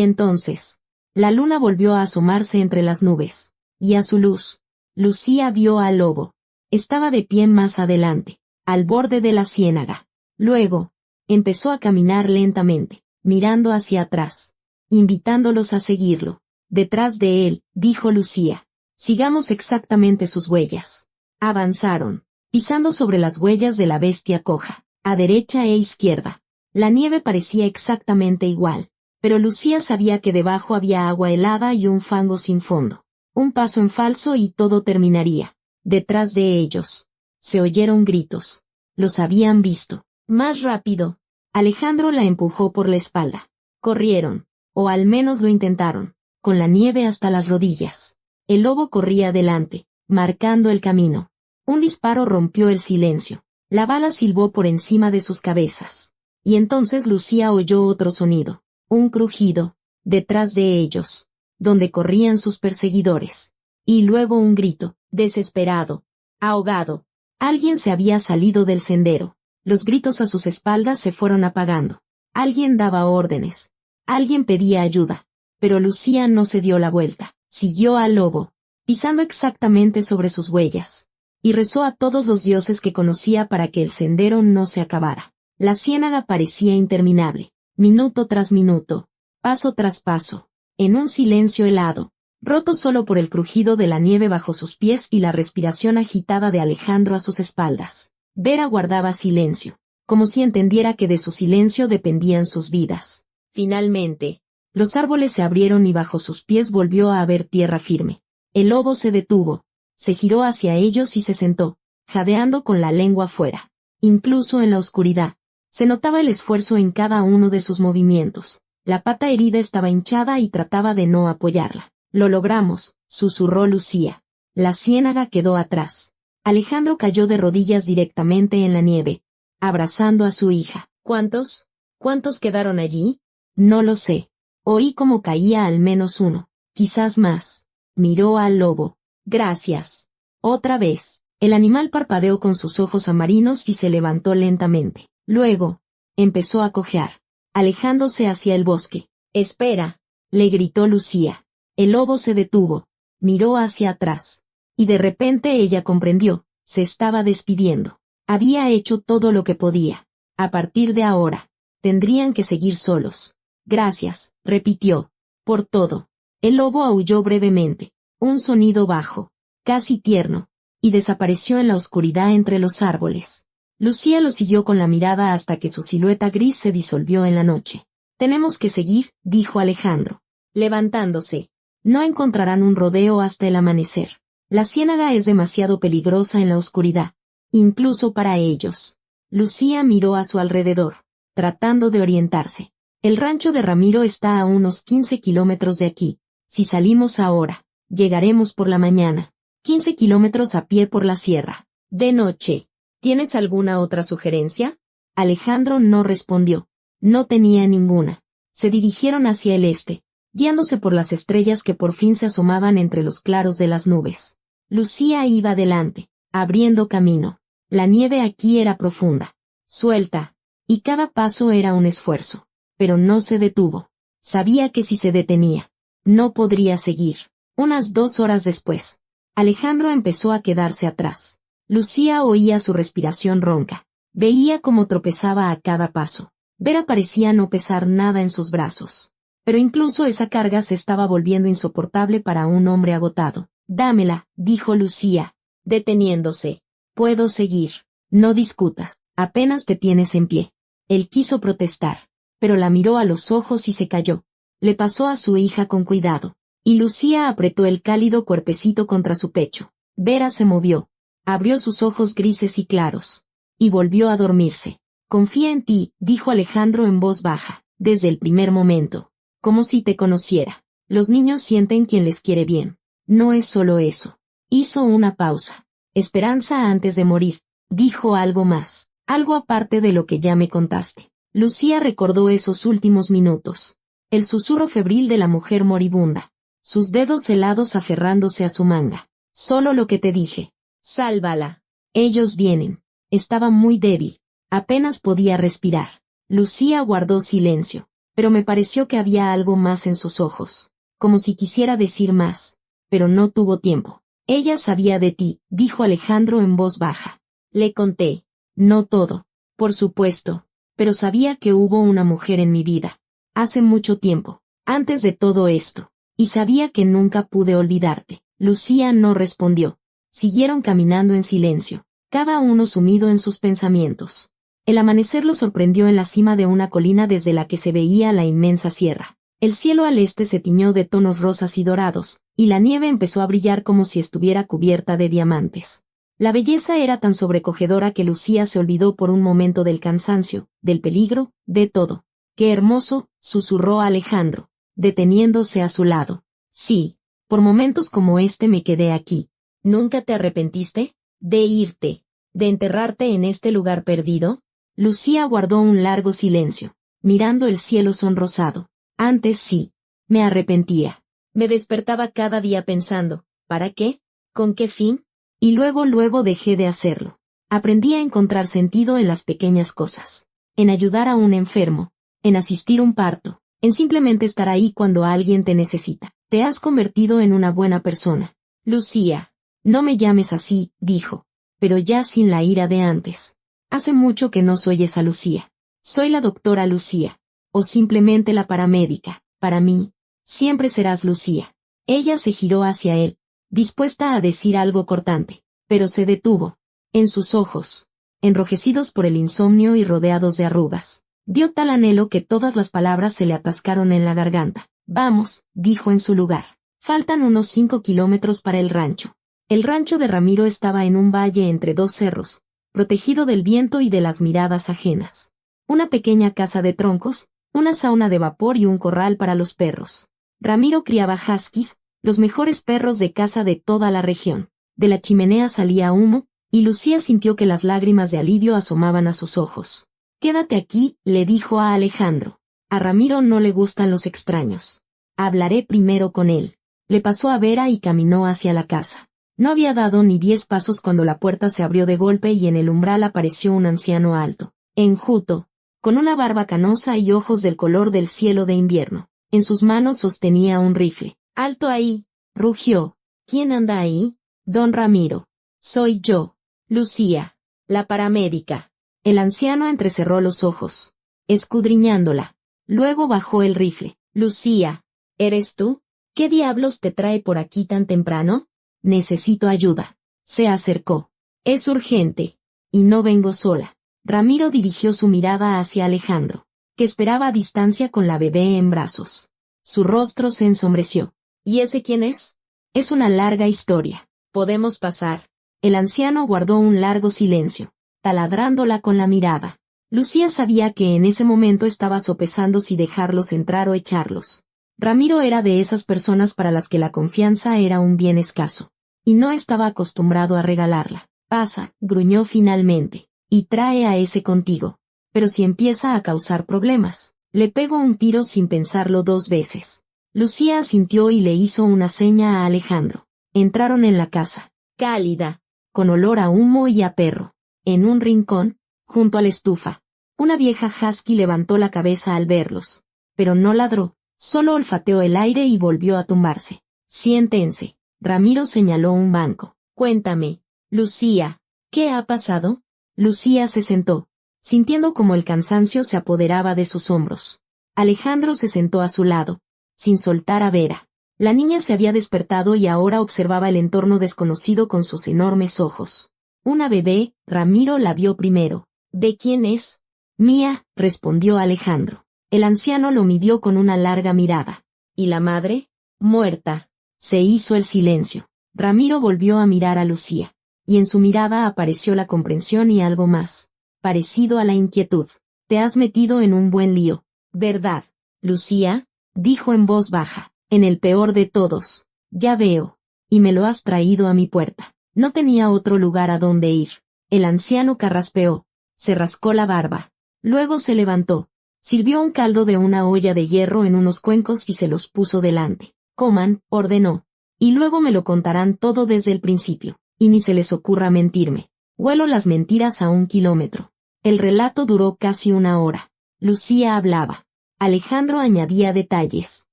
entonces, la luna volvió a asomarse entre las nubes, y a su luz, Lucía vio al lobo. Estaba de pie más adelante, al borde de la ciénaga. Luego, empezó a caminar lentamente, mirando hacia atrás, invitándolos a seguirlo. «Detrás de él», dijo Lucía. «Sigamos exactamente sus huellas». Avanzaron, pisando sobre las huellas de la bestia coja, a derecha e izquierda. La nieve parecía exactamente igual, pero Lucía sabía que debajo había agua helada y un fango sin fondo. Un paso en falso y todo terminaría. Detrás de ellos, se oyeron gritos. Los habían visto. «Más rápido». Alejandro la empujó por la espalda. Corrieron, o al menos lo intentaron, con la nieve hasta las rodillas. El lobo corría adelante, marcando el camino. Un disparo rompió el silencio. La bala silbó por encima de sus cabezas. Y entonces Lucía oyó otro sonido, un crujido, detrás de ellos, donde corrían sus perseguidores. Y luego un grito, desesperado, ahogado. Alguien se había salido del sendero. Los gritos a sus espaldas se fueron apagando. Alguien daba órdenes. Alguien pedía ayuda. Pero Lucía no se dio la vuelta. Siguió al lobo, pisando exactamente sobre sus huellas. Y rezó a todos los dioses que conocía para que el sendero no se acabara. La ciénaga parecía interminable. Minuto tras minuto, paso tras paso, en un silencio helado, roto solo por el crujido de la nieve bajo sus pies y la respiración agitada de Alejandro a sus espaldas. Vera guardaba silencio, como si entendiera que de su silencio dependían sus vidas. Finalmente, los árboles se abrieron y bajo sus pies volvió a haber tierra firme. El lobo se detuvo, se giró hacia ellos y se sentó, jadeando con la lengua fuera. Incluso en la oscuridad, se notaba el esfuerzo en cada uno de sus movimientos. La pata herida estaba hinchada y trataba de no apoyarla. Lo logramos, susurró Lucía. La ciénaga quedó atrás. Alejandro cayó de rodillas directamente en la nieve, abrazando a su hija. ¿Cuántos? ¿Cuántos quedaron allí? No lo sé. Oí como caía al menos uno, quizás más. Miró al lobo. Gracias. Otra vez. El animal parpadeó con sus ojos amarinos y se levantó lentamente. Luego, empezó a cojear, alejándose hacia el bosque. Espera, le gritó Lucía. El lobo se detuvo, miró hacia atrás. Y de repente ella comprendió, se estaba despidiendo. Había hecho todo lo que podía. A partir de ahora, tendrían que seguir solos. Gracias, repitió, por todo. El lobo aulló brevemente, un sonido bajo, casi tierno, y desapareció en la oscuridad entre los árboles. Lucía lo siguió con la mirada hasta que su silueta gris se disolvió en la noche. Tenemos que seguir, dijo Alejandro, levantándose. No encontrarán un rodeo hasta el amanecer. La ciénaga es demasiado peligrosa en la oscuridad, incluso para ellos. Lucía miró a su alrededor, tratando de orientarse. El rancho de Ramiro está a unos 15 kilómetros de aquí. Si salimos ahora, llegaremos por la mañana. 15 kilómetros a pie por la sierra. De noche. ¿Tienes alguna otra sugerencia? Alejandro no respondió. No tenía ninguna. Se dirigieron hacia el este, guiándose por las estrellas que por fin se asomaban entre los claros de las nubes. Lucía iba delante, abriendo camino. La nieve aquí era profunda, suelta, y cada paso era un esfuerzo. Pero no se detuvo. Sabía que si se detenía, no podría seguir. Unas 2 horas después, Alejandro empezó a quedarse atrás. Lucía oía su respiración ronca. Veía cómo tropezaba a cada paso. Vera parecía no pesar nada en sus brazos. Pero incluso esa carga se estaba volviendo insoportable para un hombre agotado. Dámela, dijo Lucía, deteniéndose. Puedo seguir. No discutas, apenas te tienes en pie. Él quiso protestar, pero la miró a los ojos y se calló. Le pasó a su hija con cuidado, y Lucía apretó el cálido cuerpecito contra su pecho. Vera se movió, abrió sus ojos grises y claros, y volvió a dormirse. Confía en ti, dijo Alejandro en voz baja, desde el primer momento, como si te conociera. Los niños sienten quien les quiere bien. No es solo eso. Hizo una pausa. Esperanza antes de morir. Dijo algo más, algo aparte de lo que ya me contaste. Lucía recordó esos últimos minutos. El susurro febril de la mujer moribunda. Sus dedos helados aferrándose a su manga. Solo lo que te dije. Sálvala. Ellos vienen. Estaba muy débil. Apenas podía respirar. Lucía guardó silencio, pero me pareció que había algo más en sus ojos. Como si quisiera decir más. Pero no tuvo tiempo. Ella sabía de ti, dijo Alejandro en voz baja. Le conté. No todo. Por supuesto. Pero sabía que hubo una mujer en mi vida. Hace mucho tiempo. Antes de todo esto. Y sabía que nunca pude olvidarte. Lucía no respondió. Siguieron caminando en silencio, cada uno sumido en sus pensamientos. El amanecer los sorprendió en la cima de una colina desde la que se veía la inmensa sierra. El cielo al este se tiñó de tonos rosas y dorados, y la nieve empezó a brillar como si estuviera cubierta de diamantes. La belleza era tan sobrecogedora que Lucía se olvidó por un momento del cansancio, del peligro, de todo. ¡Qué hermoso!, susurró Alejandro, deteniéndose a su lado. Sí, por momentos como este me quedé aquí. ¿Nunca te arrepentiste? ¿De irte? ¿De enterrarte en este lugar perdido? Lucía guardó un largo silencio, mirando el cielo sonrosado. Antes sí. Me arrepentía. Me despertaba cada día pensando, ¿para qué? ¿Con qué fin? Y luego dejé de hacerlo. Aprendí a encontrar sentido en las pequeñas cosas. En ayudar a un enfermo. En asistir un parto. En simplemente estar ahí cuando alguien te necesita. Te has convertido en una buena persona. Lucía. No me llames así, dijo. Pero ya sin la ira de antes. Hace mucho que no soy esa Lucía. Soy la doctora Lucía. O simplemente la paramédica. Para mí, siempre serás Lucía. Ella se giró hacia él, dispuesta a decir algo cortante, pero se detuvo. En sus ojos, enrojecidos por el insomnio y rodeados de arrugas, vio tal anhelo que todas las palabras se le atascaron en la garganta. Vamos, dijo en su lugar. Faltan unos 5 kilómetros para el rancho. El rancho de Ramiro estaba en un valle entre dos cerros, protegido del viento y de las miradas ajenas. Una pequeña casa de troncos, una sauna de vapor y un corral para los perros. Ramiro criaba huskies, los mejores perros de caza de toda la región. De la chimenea salía humo, y Lucía sintió que las lágrimas de alivio asomaban a sus ojos. Quédate aquí, le dijo a Alejandro. A Ramiro no le gustan los extraños. Hablaré primero con él. Le pasó a Vera y caminó hacia la casa. No había dado ni 10 pasos cuando la puerta se abrió de golpe y en el umbral apareció un anciano alto, enjuto, con una barba canosa y ojos del color del cielo de invierno. En sus manos sostenía un rifle. ¡Alto ahí!, rugió. ¿Quién anda ahí? Don Ramiro. Soy yo, Lucía, la paramédica. El anciano entrecerró los ojos, escudriñándola. Luego bajó el rifle. Lucía, ¿eres tú? ¿Qué diablos te trae por aquí tan temprano? Necesito ayuda. Se acercó. Es urgente. Y no vengo sola. Ramiro dirigió su mirada hacia Alejandro, que esperaba a distancia con la bebé en brazos. Su rostro se ensombreció. ¿Y ese quién es? Es una larga historia. Podemos pasar. El anciano guardó un largo silencio, taladrándola con la mirada. Lucía sabía que en ese momento estaba sopesando si dejarlos entrar o echarlos. Ramiro era de esas personas para las que la confianza era un bien escaso, y no estaba acostumbrado a regalarla. Pasa, gruñó finalmente, y trae a ese contigo. Pero si empieza a causar problemas, le pego un tiro sin pensarlo 2 veces. Lucía asintió y le hizo una seña a Alejandro. Entraron en la casa, cálida, con olor a humo y a perro. En un rincón, junto a la estufa, una vieja husky levantó la cabeza al verlos, pero no ladró. Solo olfateó el aire y volvió a tumbarse. Siéntense. Ramiro señaló un banco. Cuéntame, Lucía, ¿qué ha pasado? Lucía se sentó, sintiendo como el cansancio se apoderaba de sus hombros. Alejandro se sentó a su lado, sin soltar a Vera. La niña se había despertado y ahora observaba el entorno desconocido con sus enormes ojos. Una bebé, Ramiro la vio primero. ¿De quién es? Mía, respondió Alejandro. El anciano lo midió con una larga mirada. ¿Y la madre? Muerta. Se hizo el silencio. Ramiro volvió a mirar a Lucía, y en su mirada apareció la comprensión y algo más, parecido a la inquietud. Te has metido en un buen lío, ¿verdad, Lucía? Dijo en voz baja. En el peor de todos. Ya veo. Y me lo has traído a mi puerta. No tenía otro lugar a donde ir. El anciano carraspeó. Se rascó la barba. Luego se levantó. Sirvió un caldo de una olla de hierro en unos cuencos y se los puso delante. Coman, ordenó. Y luego me lo contarán todo desde el principio. Y ni se les ocurra mentirme. Huelo las mentiras a 1 kilómetro. El relato duró casi 1 hora. Lucía hablaba. Alejandro añadía detalles.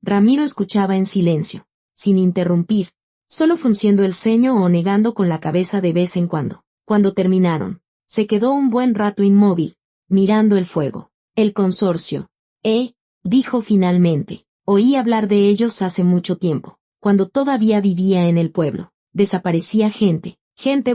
Ramiro escuchaba en silencio, sin interrumpir, solo frunciendo el ceño o negando con la cabeza de vez en cuando. Cuando terminaron, se quedó un buen rato inmóvil, mirando el fuego. El consorcio. Dijo finalmente. Oí hablar de ellos hace mucho tiempo, cuando todavía vivía en el pueblo. Desaparecía gente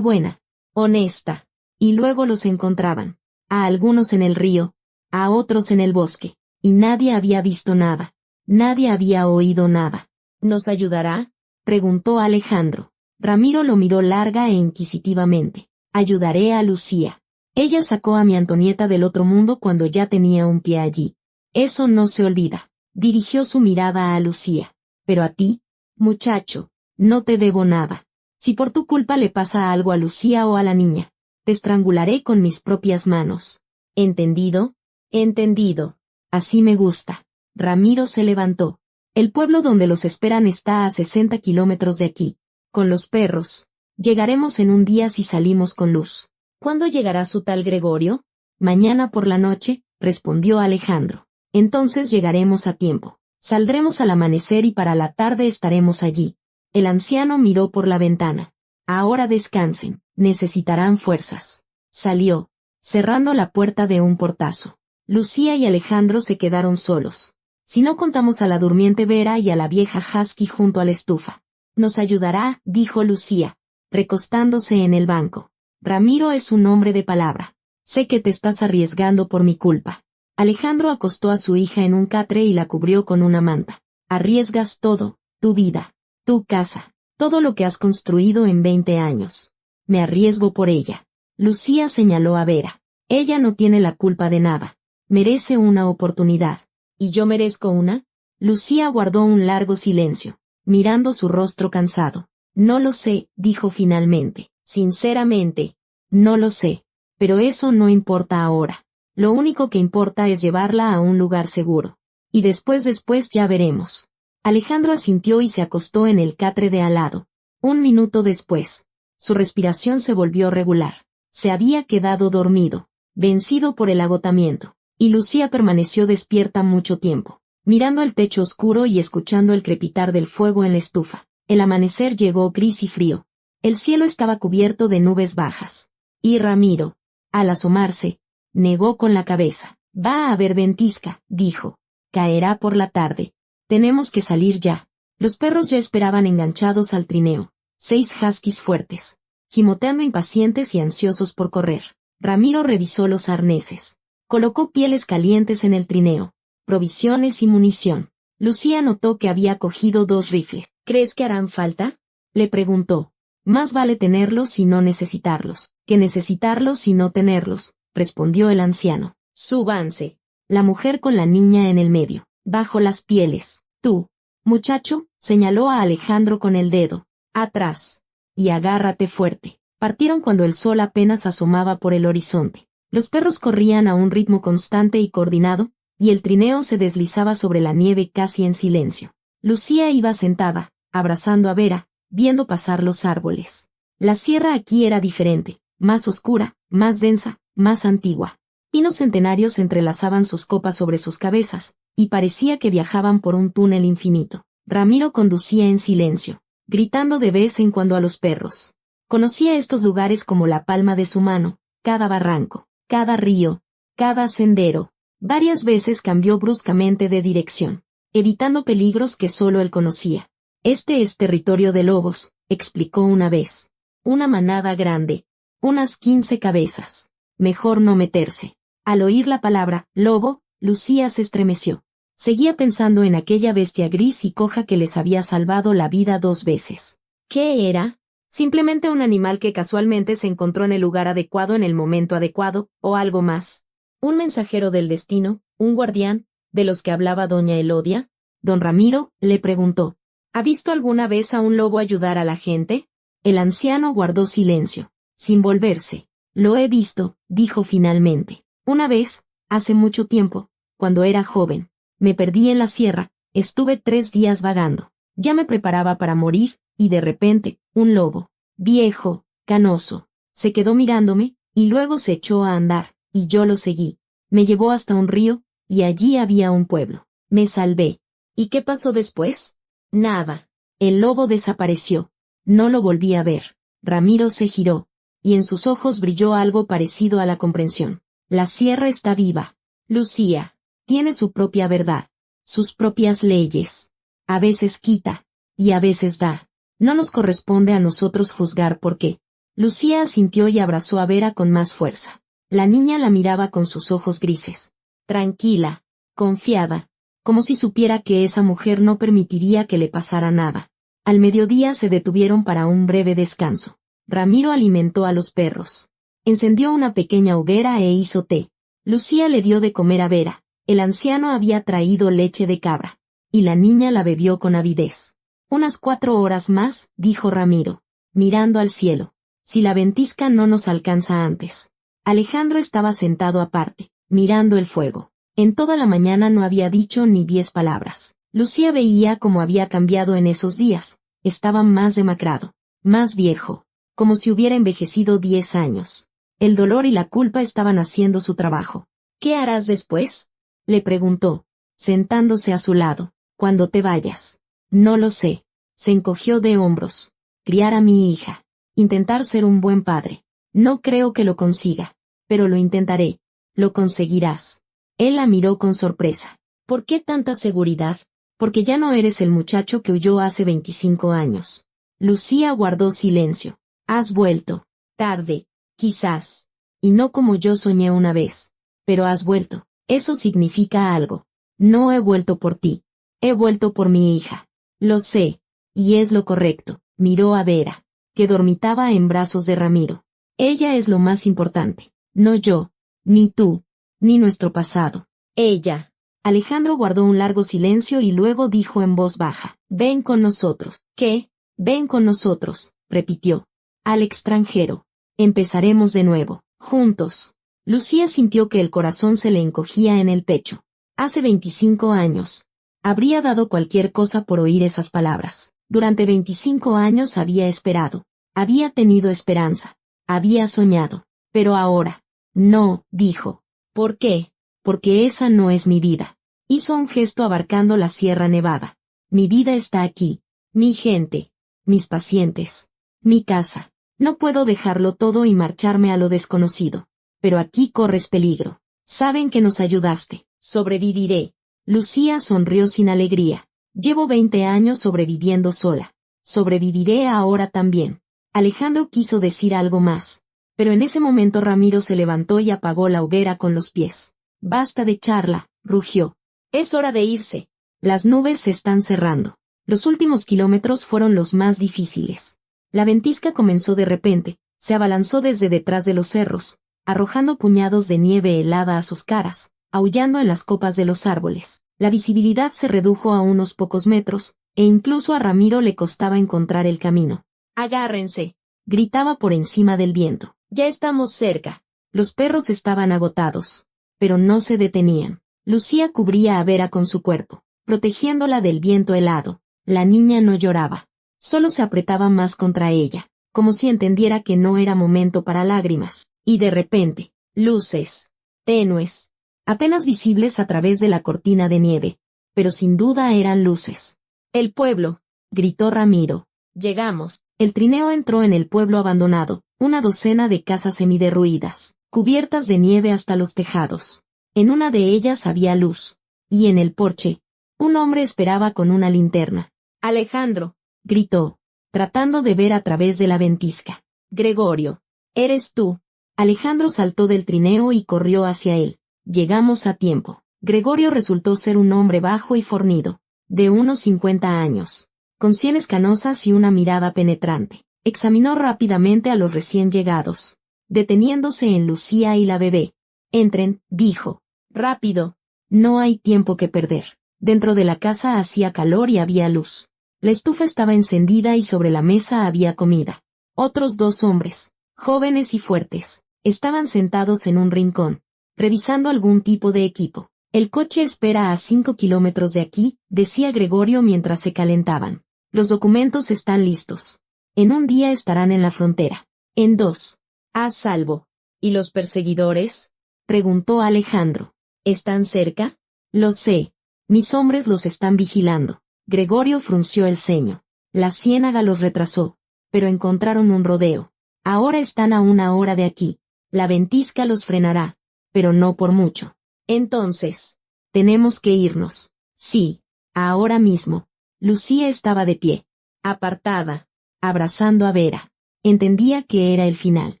buena, honesta, y luego los encontraban. A algunos en el río, a otros en el bosque, y nadie había visto nada. Nadie había oído nada. ¿Nos ayudará? Preguntó Alejandro. Ramiro lo miró larga e inquisitivamente. Ayudaré a Lucía. Ella sacó a mi Antonieta del otro mundo cuando ya tenía un pie allí. Eso no se olvida. Dirigió su mirada a Lucía. Pero a ti, muchacho, no te debo nada. Si por tu culpa le pasa algo a Lucía o a la niña, te estrangularé con mis propias manos. ¿Entendido? Entendido. Así me gusta. Ramiro se levantó. El pueblo donde los esperan está a 60 kilómetros de aquí. Con los perros. Llegaremos en un día si salimos con luz. ¿Cuándo llegará su tal Gregorio? Mañana por la noche, respondió Alejandro. Entonces llegaremos a tiempo. Saldremos al amanecer y para la tarde estaremos allí. El anciano miró por la ventana. Ahora descansen. Necesitarán fuerzas. Salió, cerrando la puerta de un portazo. Lucía y Alejandro se quedaron solos, Si no contamos a la durmiente Vera y a la vieja Husky junto a la estufa. Nos ayudará, dijo Lucía, recostándose en el banco. Ramiro es un hombre de palabra. Sé que te estás arriesgando por mi culpa. Alejandro acostó a su hija en un catre y la cubrió con una manta. Arriesgas todo, tu vida, tu casa, todo lo que has construido en 20 años. Me arriesgo por ella. Lucía señaló a Vera. Ella no tiene la culpa de nada. Merece una oportunidad. ¿Y yo merezco una? Lucía guardó un largo silencio, mirando su rostro cansado. No lo sé, dijo finalmente. Sinceramente, no lo sé. Pero eso no importa ahora. Lo único que importa es llevarla a un lugar seguro. Y después ya veremos. Alejandro asintió y se acostó en el catre de al lado. Un minuto después, su respiración se volvió regular. Se había quedado dormido, vencido por el agotamiento. Y Lucía permaneció despierta mucho tiempo, mirando el techo oscuro y escuchando el crepitar del fuego en la estufa. El amanecer llegó gris y frío. El cielo estaba cubierto de nubes bajas. Y Ramiro, al asomarse, negó con la cabeza. Va a haber ventisca, dijo. Caerá por la tarde. Tenemos que salir ya. Los perros ya esperaban enganchados al trineo. 6 huskies fuertes, gimoteando impacientes y ansiosos por correr. Ramiro revisó los arneses. Colocó pieles calientes en el trineo, provisiones y munición. Lucía notó que había cogido 2 rifles. ¿Crees que harán falta? Le preguntó. Más vale tenerlos y no necesitarlos, que necesitarlos y no tenerlos, respondió el anciano. Súbanse. La mujer con la niña en el medio, bajo las pieles. Tú, muchacho, señaló a Alejandro con el dedo. Atrás. Y agárrate fuerte. Partieron cuando el sol apenas asomaba por el horizonte. Los perros corrían a un ritmo constante y coordinado, y el trineo se deslizaba sobre la nieve casi en silencio. Lucía iba sentada, abrazando a Vera, viendo pasar los árboles. La sierra aquí era diferente, más oscura, más densa, más antigua. Pinos centenarios entrelazaban sus copas sobre sus cabezas, y parecía que viajaban por un túnel infinito. Ramiro conducía en silencio, gritando de vez en cuando a los perros. Conocía estos lugares como la palma de su mano, cada barranco, cada río, cada sendero. Varias veces cambió bruscamente de dirección, evitando peligros que solo él conocía. Este es territorio de lobos, explicó una vez. Una manada grande, unas 15 cabezas. Mejor no meterse. Al oír la palabra lobo, Lucía se estremeció. Seguía pensando en aquella bestia gris y coja que les había salvado la vida 2 veces. ¿Qué era? Simplemente un animal que casualmente se encontró en el lugar adecuado en el momento adecuado, o algo más. ¿Un mensajero del destino, un guardián, de los que hablaba doña Elodia? Don Ramiro le preguntó. ¿Ha visto alguna vez a un lobo ayudar a la gente? El anciano guardó silencio, sin volverse. Lo he visto, dijo finalmente. Una vez, hace mucho tiempo, cuando era joven, me perdí en la sierra, estuve 3 días vagando. Ya me preparaba para morir, y de repente, un lobo, viejo, canoso, se quedó mirándome, y luego se echó a andar, y yo lo seguí. Me llevó hasta un río, y allí había un pueblo. Me salvé. ¿Y qué pasó después? Nada. El lobo desapareció. No lo volví a ver. Ramiro se giró, y en sus ojos brilló algo parecido a la comprensión. La sierra está viva. Lucía, tiene su propia verdad, sus propias leyes. A veces quita, y a veces da. No nos corresponde a nosotros juzgar por qué. Lucía asintió y abrazó a Vera con más fuerza. La niña la miraba con sus ojos grises. Tranquila, confiada, como si supiera que esa mujer no permitiría que le pasara nada. Al mediodía se detuvieron para un breve descanso. Ramiro alimentó a los perros. Encendió una pequeña hoguera e hizo té. Lucía le dio de comer a Vera. El anciano había traído leche de cabra, y la niña la bebió con avidez. Unas 4 horas más, dijo Ramiro, mirando al cielo. Si la ventisca no nos alcanza antes. Alejandro estaba sentado aparte, mirando el fuego. En toda la mañana no había dicho ni 10 palabras. Lucía veía cómo había cambiado en esos días. Estaba más demacrado, más viejo, como si hubiera envejecido 10 años. El dolor y la culpa estaban haciendo su trabajo. ¿Qué harás después? Le preguntó, sentándose a su lado. Cuando te vayas. No lo sé. Se encogió de hombros. Criar a mi hija. Intentar ser un buen padre. No creo que lo consiga. Pero lo intentaré. Lo conseguirás. Él la miró con sorpresa. ¿Por qué tanta seguridad? Porque ya no eres el muchacho que huyó hace 25 años. Lucía guardó silencio. Has vuelto. Tarde, quizás. Y no como yo soñé una vez. Pero has vuelto. Eso significa algo. No he vuelto por ti. He vuelto por mi hija. Lo sé. Y es lo correcto. Miró a Vera, que dormitaba en brazos de Ramiro. Ella es lo más importante. No yo, ni tú, ni nuestro pasado. Ella. Alejandro guardó un largo silencio y luego dijo en voz baja. Ven con nosotros. ¿Qué? Ven con nosotros, repitió. Al extranjero. Empezaremos de nuevo. Juntos. Lucía sintió que el corazón se le encogía en el pecho. Hace 25 años. Habría dado cualquier cosa por oír esas palabras. Durante 25 años había esperado. Había tenido esperanza. Había soñado. Pero ahora. No, dijo. ¿Por qué? Porque esa no es mi vida. Hizo un gesto abarcando la Sierra Nevada. Mi vida está aquí. Mi gente. Mis pacientes. Mi casa. No puedo dejarlo todo y marcharme a lo desconocido. Pero aquí corres peligro. Saben que nos ayudaste. Sobreviviré. Lucía sonrió sin alegría. Llevo 20 años sobreviviendo sola. Sobreviviré ahora también. Alejandro quiso decir algo más. Pero en ese momento Ramiro se levantó y apagó la hoguera con los pies. Basta de charla, rugió. Es hora de irse. Las nubes se están cerrando. Los últimos kilómetros fueron los más difíciles. La ventisca comenzó de repente, se abalanzó desde detrás de los cerros, arrojando puñados de nieve helada a sus caras, aullando en las copas de los árboles. La visibilidad se redujo a unos pocos metros, e incluso a Ramiro le costaba encontrar el camino. Agárrense, gritaba por encima del viento. Ya estamos cerca. Los perros estaban agotados, pero no se detenían. Lucía cubría a Vera con su cuerpo, protegiéndola del viento helado. La niña no lloraba, solo se apretaba más contra ella, como si entendiera que no era momento para lágrimas. Y de repente, luces, tenues, apenas visibles a través de la cortina de nieve, pero sin duda eran luces. El pueblo, gritó Ramiro. Llegamos. El trineo entró en el pueblo abandonado, una docena de casas semiderruidas, cubiertas de nieve hasta los tejados. En una de ellas había luz, y en el porche, un hombre esperaba con una linterna. Alejandro, gritó, tratando de ver a través de la ventisca. Gregorio, ¿eres tú? Alejandro saltó del trineo y corrió hacia él. Llegamos a tiempo. Gregorio resultó ser un hombre bajo y fornido, de unos 50 años, con sienes canosas y una mirada penetrante. Examinó rápidamente a los recién llegados, deteniéndose en Lucía y la bebé. Entren, dijo. Rápido. No hay tiempo que perder. Dentro de la casa hacía calor y había luz. La estufa estaba encendida y sobre la mesa había comida. Otros 2 hombres, jóvenes y fuertes, estaban sentados en un rincón, revisando algún tipo de equipo. El coche espera a 5 kilómetros de aquí, decía Gregorio mientras se calentaban. Los documentos están listos. En un día estarán en la frontera. En 2. A salvo. ¿Y los perseguidores? Preguntó Alejandro. ¿Están cerca? Lo sé. Mis hombres los están vigilando. Gregorio frunció el ceño. La ciénaga los retrasó, pero encontraron un rodeo. Ahora están a 1 hora de aquí. La ventisca los frenará, pero no por mucho. Entonces, tenemos que irnos. Sí, ahora mismo. Lucía estaba de pie, apartada, abrazando a Vera. Entendía que era el final.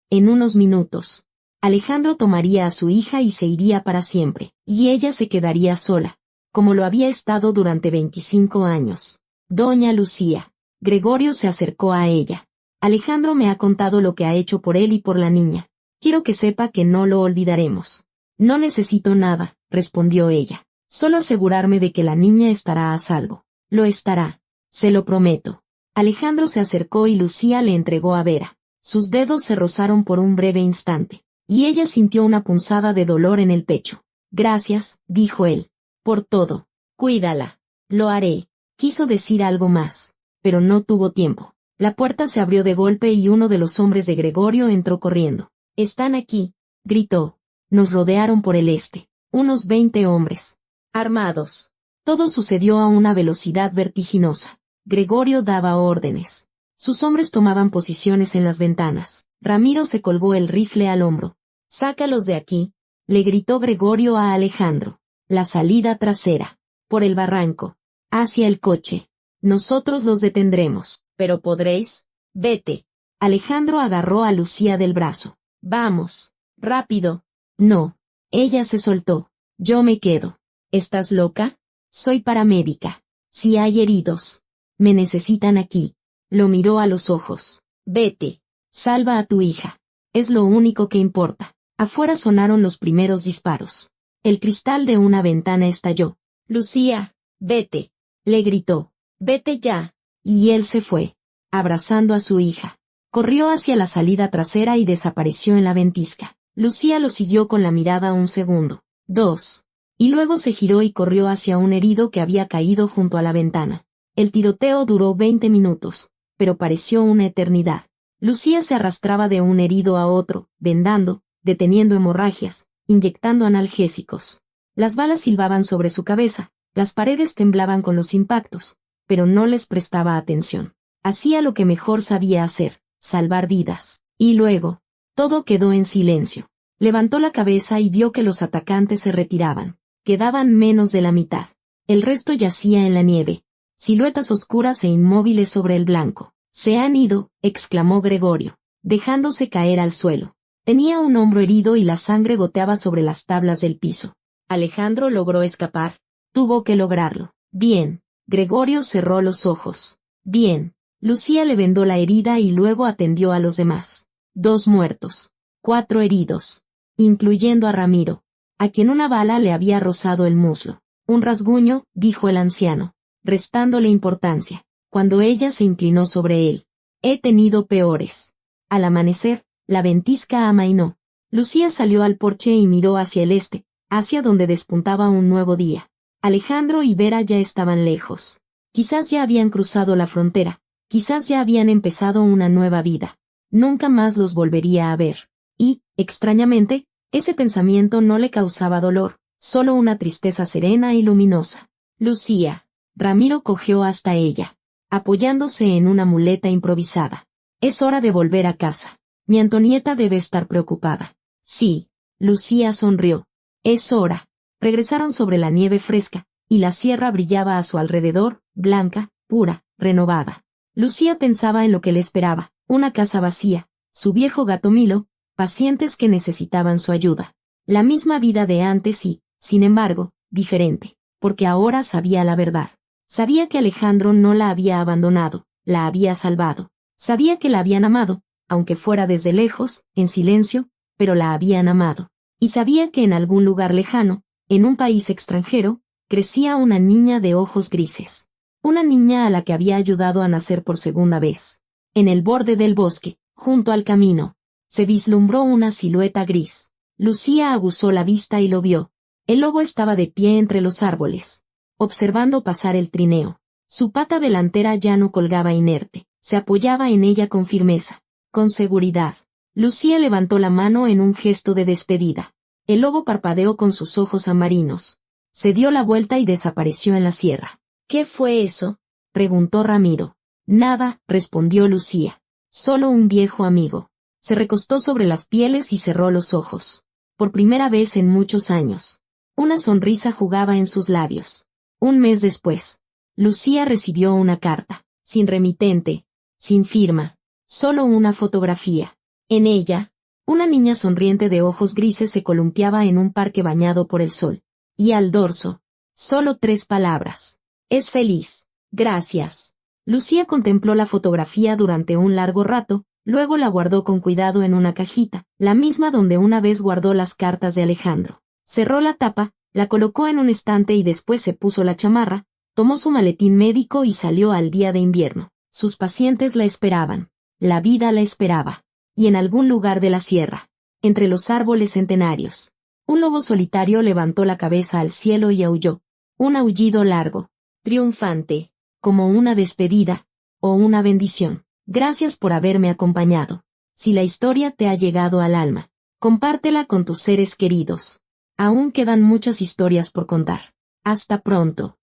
En unos minutos, Alejandro tomaría a su hija y se iría para siempre, y ella se quedaría sola, como lo había estado durante 25 años. Doña Lucía. Gregorio se acercó a ella. Alejandro me ha contado lo que ha hecho por él y por la niña. Quiero que sepa que no lo olvidaremos. No necesito nada, respondió ella. Solo asegurarme de que la niña estará a salvo. Lo estará. Se lo prometo. Alejandro se acercó y Lucía le entregó a Vera. Sus dedos se rozaron por un breve instante, y ella sintió una punzada de dolor en el pecho. Gracias, dijo él. Por todo. Cuídala. Lo haré. Quiso decir algo más, pero no tuvo tiempo. La puerta se abrió de golpe y uno de los hombres de Gregorio entró corriendo. Están aquí, gritó. Nos rodearon por el este. Unos 20 hombres. Armados. Todo sucedió a una velocidad vertiginosa. Gregorio daba órdenes. Sus hombres tomaban posiciones en las ventanas. Ramiro se colgó el rifle al hombro. Sácalos de aquí, le gritó Gregorio a Alejandro. La salida trasera. Por el barranco. Hacia el coche. Nosotros los detendremos. ¿Pero podréis? Vete. Alejandro agarró a Lucía del brazo. Vamos. Rápido. No. Ella se soltó. Yo me quedo. ¿Estás loca? Soy paramédica. Si hay heridos. Me necesitan aquí. Lo miró a los ojos. Vete. Salva a tu hija. Es lo único que importa. Afuera sonaron los primeros disparos. El cristal de una ventana estalló. Lucía, vete. Le gritó. Vete ya. Y él se fue, abrazando a su hija. Corrió hacia la salida trasera y desapareció en la ventisca. Lucía lo siguió con la mirada un segundo. 2. Y luego se giró y corrió hacia un herido que había caído junto a la ventana. El tiroteo duró 20 minutos, pero pareció una eternidad. Lucía se arrastraba de un herido a otro, vendando, deteniendo hemorragias, inyectando analgésicos. Las balas silbaban sobre su cabeza, las paredes temblaban con los impactos, pero no les prestaba atención. Hacía lo que mejor sabía hacer, salvar vidas. Y luego, todo quedó en silencio. Levantó la cabeza y vio que los atacantes se retiraban. Quedaban menos de la mitad. El resto yacía en la nieve. Siluetas oscuras e inmóviles sobre el blanco. Se han ido, exclamó Gregorio, dejándose caer al suelo. Tenía un hombro herido y la sangre goteaba sobre las tablas del piso. Alejandro logró escapar. Tuvo que lograrlo. Bien. Gregorio cerró los ojos. Bien. Lucía le vendó la herida y luego atendió a los demás. 2 muertos. 4 heridos. Incluyendo a Ramiro, a quien una bala le había rozado el muslo. Un rasguño, dijo el anciano, restándole importancia, cuando ella se inclinó sobre él. He tenido peores. Al amanecer, la ventisca amainó. Lucía salió al porche y miró hacia el este, hacia donde despuntaba un nuevo día. Alejandro y Vera ya estaban lejos. Quizás ya habían cruzado la frontera, quizás ya habían empezado una nueva vida. Nunca más los volvería a ver. Y, extrañamente, ese pensamiento no le causaba dolor, solo una tristeza serena y luminosa. Lucía. Ramiro cogió hasta ella, apoyándose en una muleta improvisada. Es hora de volver a casa. Mi Antonieta debe estar preocupada. Sí. Lucía sonrió. Es hora. Regresaron sobre la nieve fresca, y la sierra brillaba a su alrededor, blanca, pura, renovada. Lucía pensaba en lo que le esperaba, una casa vacía, su viejo gato Milo, pacientes que necesitaban su ayuda. La misma vida de antes y, sin embargo, diferente, porque ahora sabía la verdad. Sabía que Alejandro no la había abandonado, la había salvado. Sabía que la habían amado, aunque fuera desde lejos, en silencio, pero la habían amado. Y sabía que en algún lugar lejano, en un país extranjero, crecía una niña de ojos grises. Una niña a la que había ayudado a nacer por segunda vez. En el borde del bosque, junto al camino, se vislumbró una silueta gris. Lucía aguzó la vista y lo vio. El lobo estaba de pie entre los árboles, observando pasar el trineo. Su pata delantera ya no colgaba inerte, se apoyaba en ella con firmeza, con seguridad. Lucía levantó la mano en un gesto de despedida. El lobo parpadeó con sus ojos amarinos. Se dio la vuelta y desapareció en la sierra. ¿Qué fue eso?, preguntó Ramiro. Nada, respondió Lucía. Solo un viejo amigo. Se recostó sobre las pieles y cerró los ojos. Por primera vez en muchos años. Una sonrisa jugaba en sus labios. Un mes después, Lucía recibió una carta, sin remitente, sin firma, solo una fotografía. En ella, una niña sonriente de ojos grises se columpiaba en un parque bañado por el sol. Y al dorso, solo 3 palabras. Es feliz. Gracias. Lucía contempló la fotografía durante un largo rato, luego la guardó con cuidado en una cajita, la misma donde una vez guardó las cartas de Alejandro. Cerró la tapa, la colocó en un estante y después se puso la chamarra, tomó su maletín médico y salió al día de invierno. Sus pacientes la esperaban. La vida la esperaba. Y en algún lugar de la sierra, entre los árboles centenarios, un lobo solitario levantó la cabeza al cielo y aulló. Un aullido largo, triunfante, como una despedida, o una bendición. Gracias por haberme acompañado. Si la historia te ha llegado al alma, compártela con tus seres queridos. Aún quedan muchas historias por contar. Hasta pronto.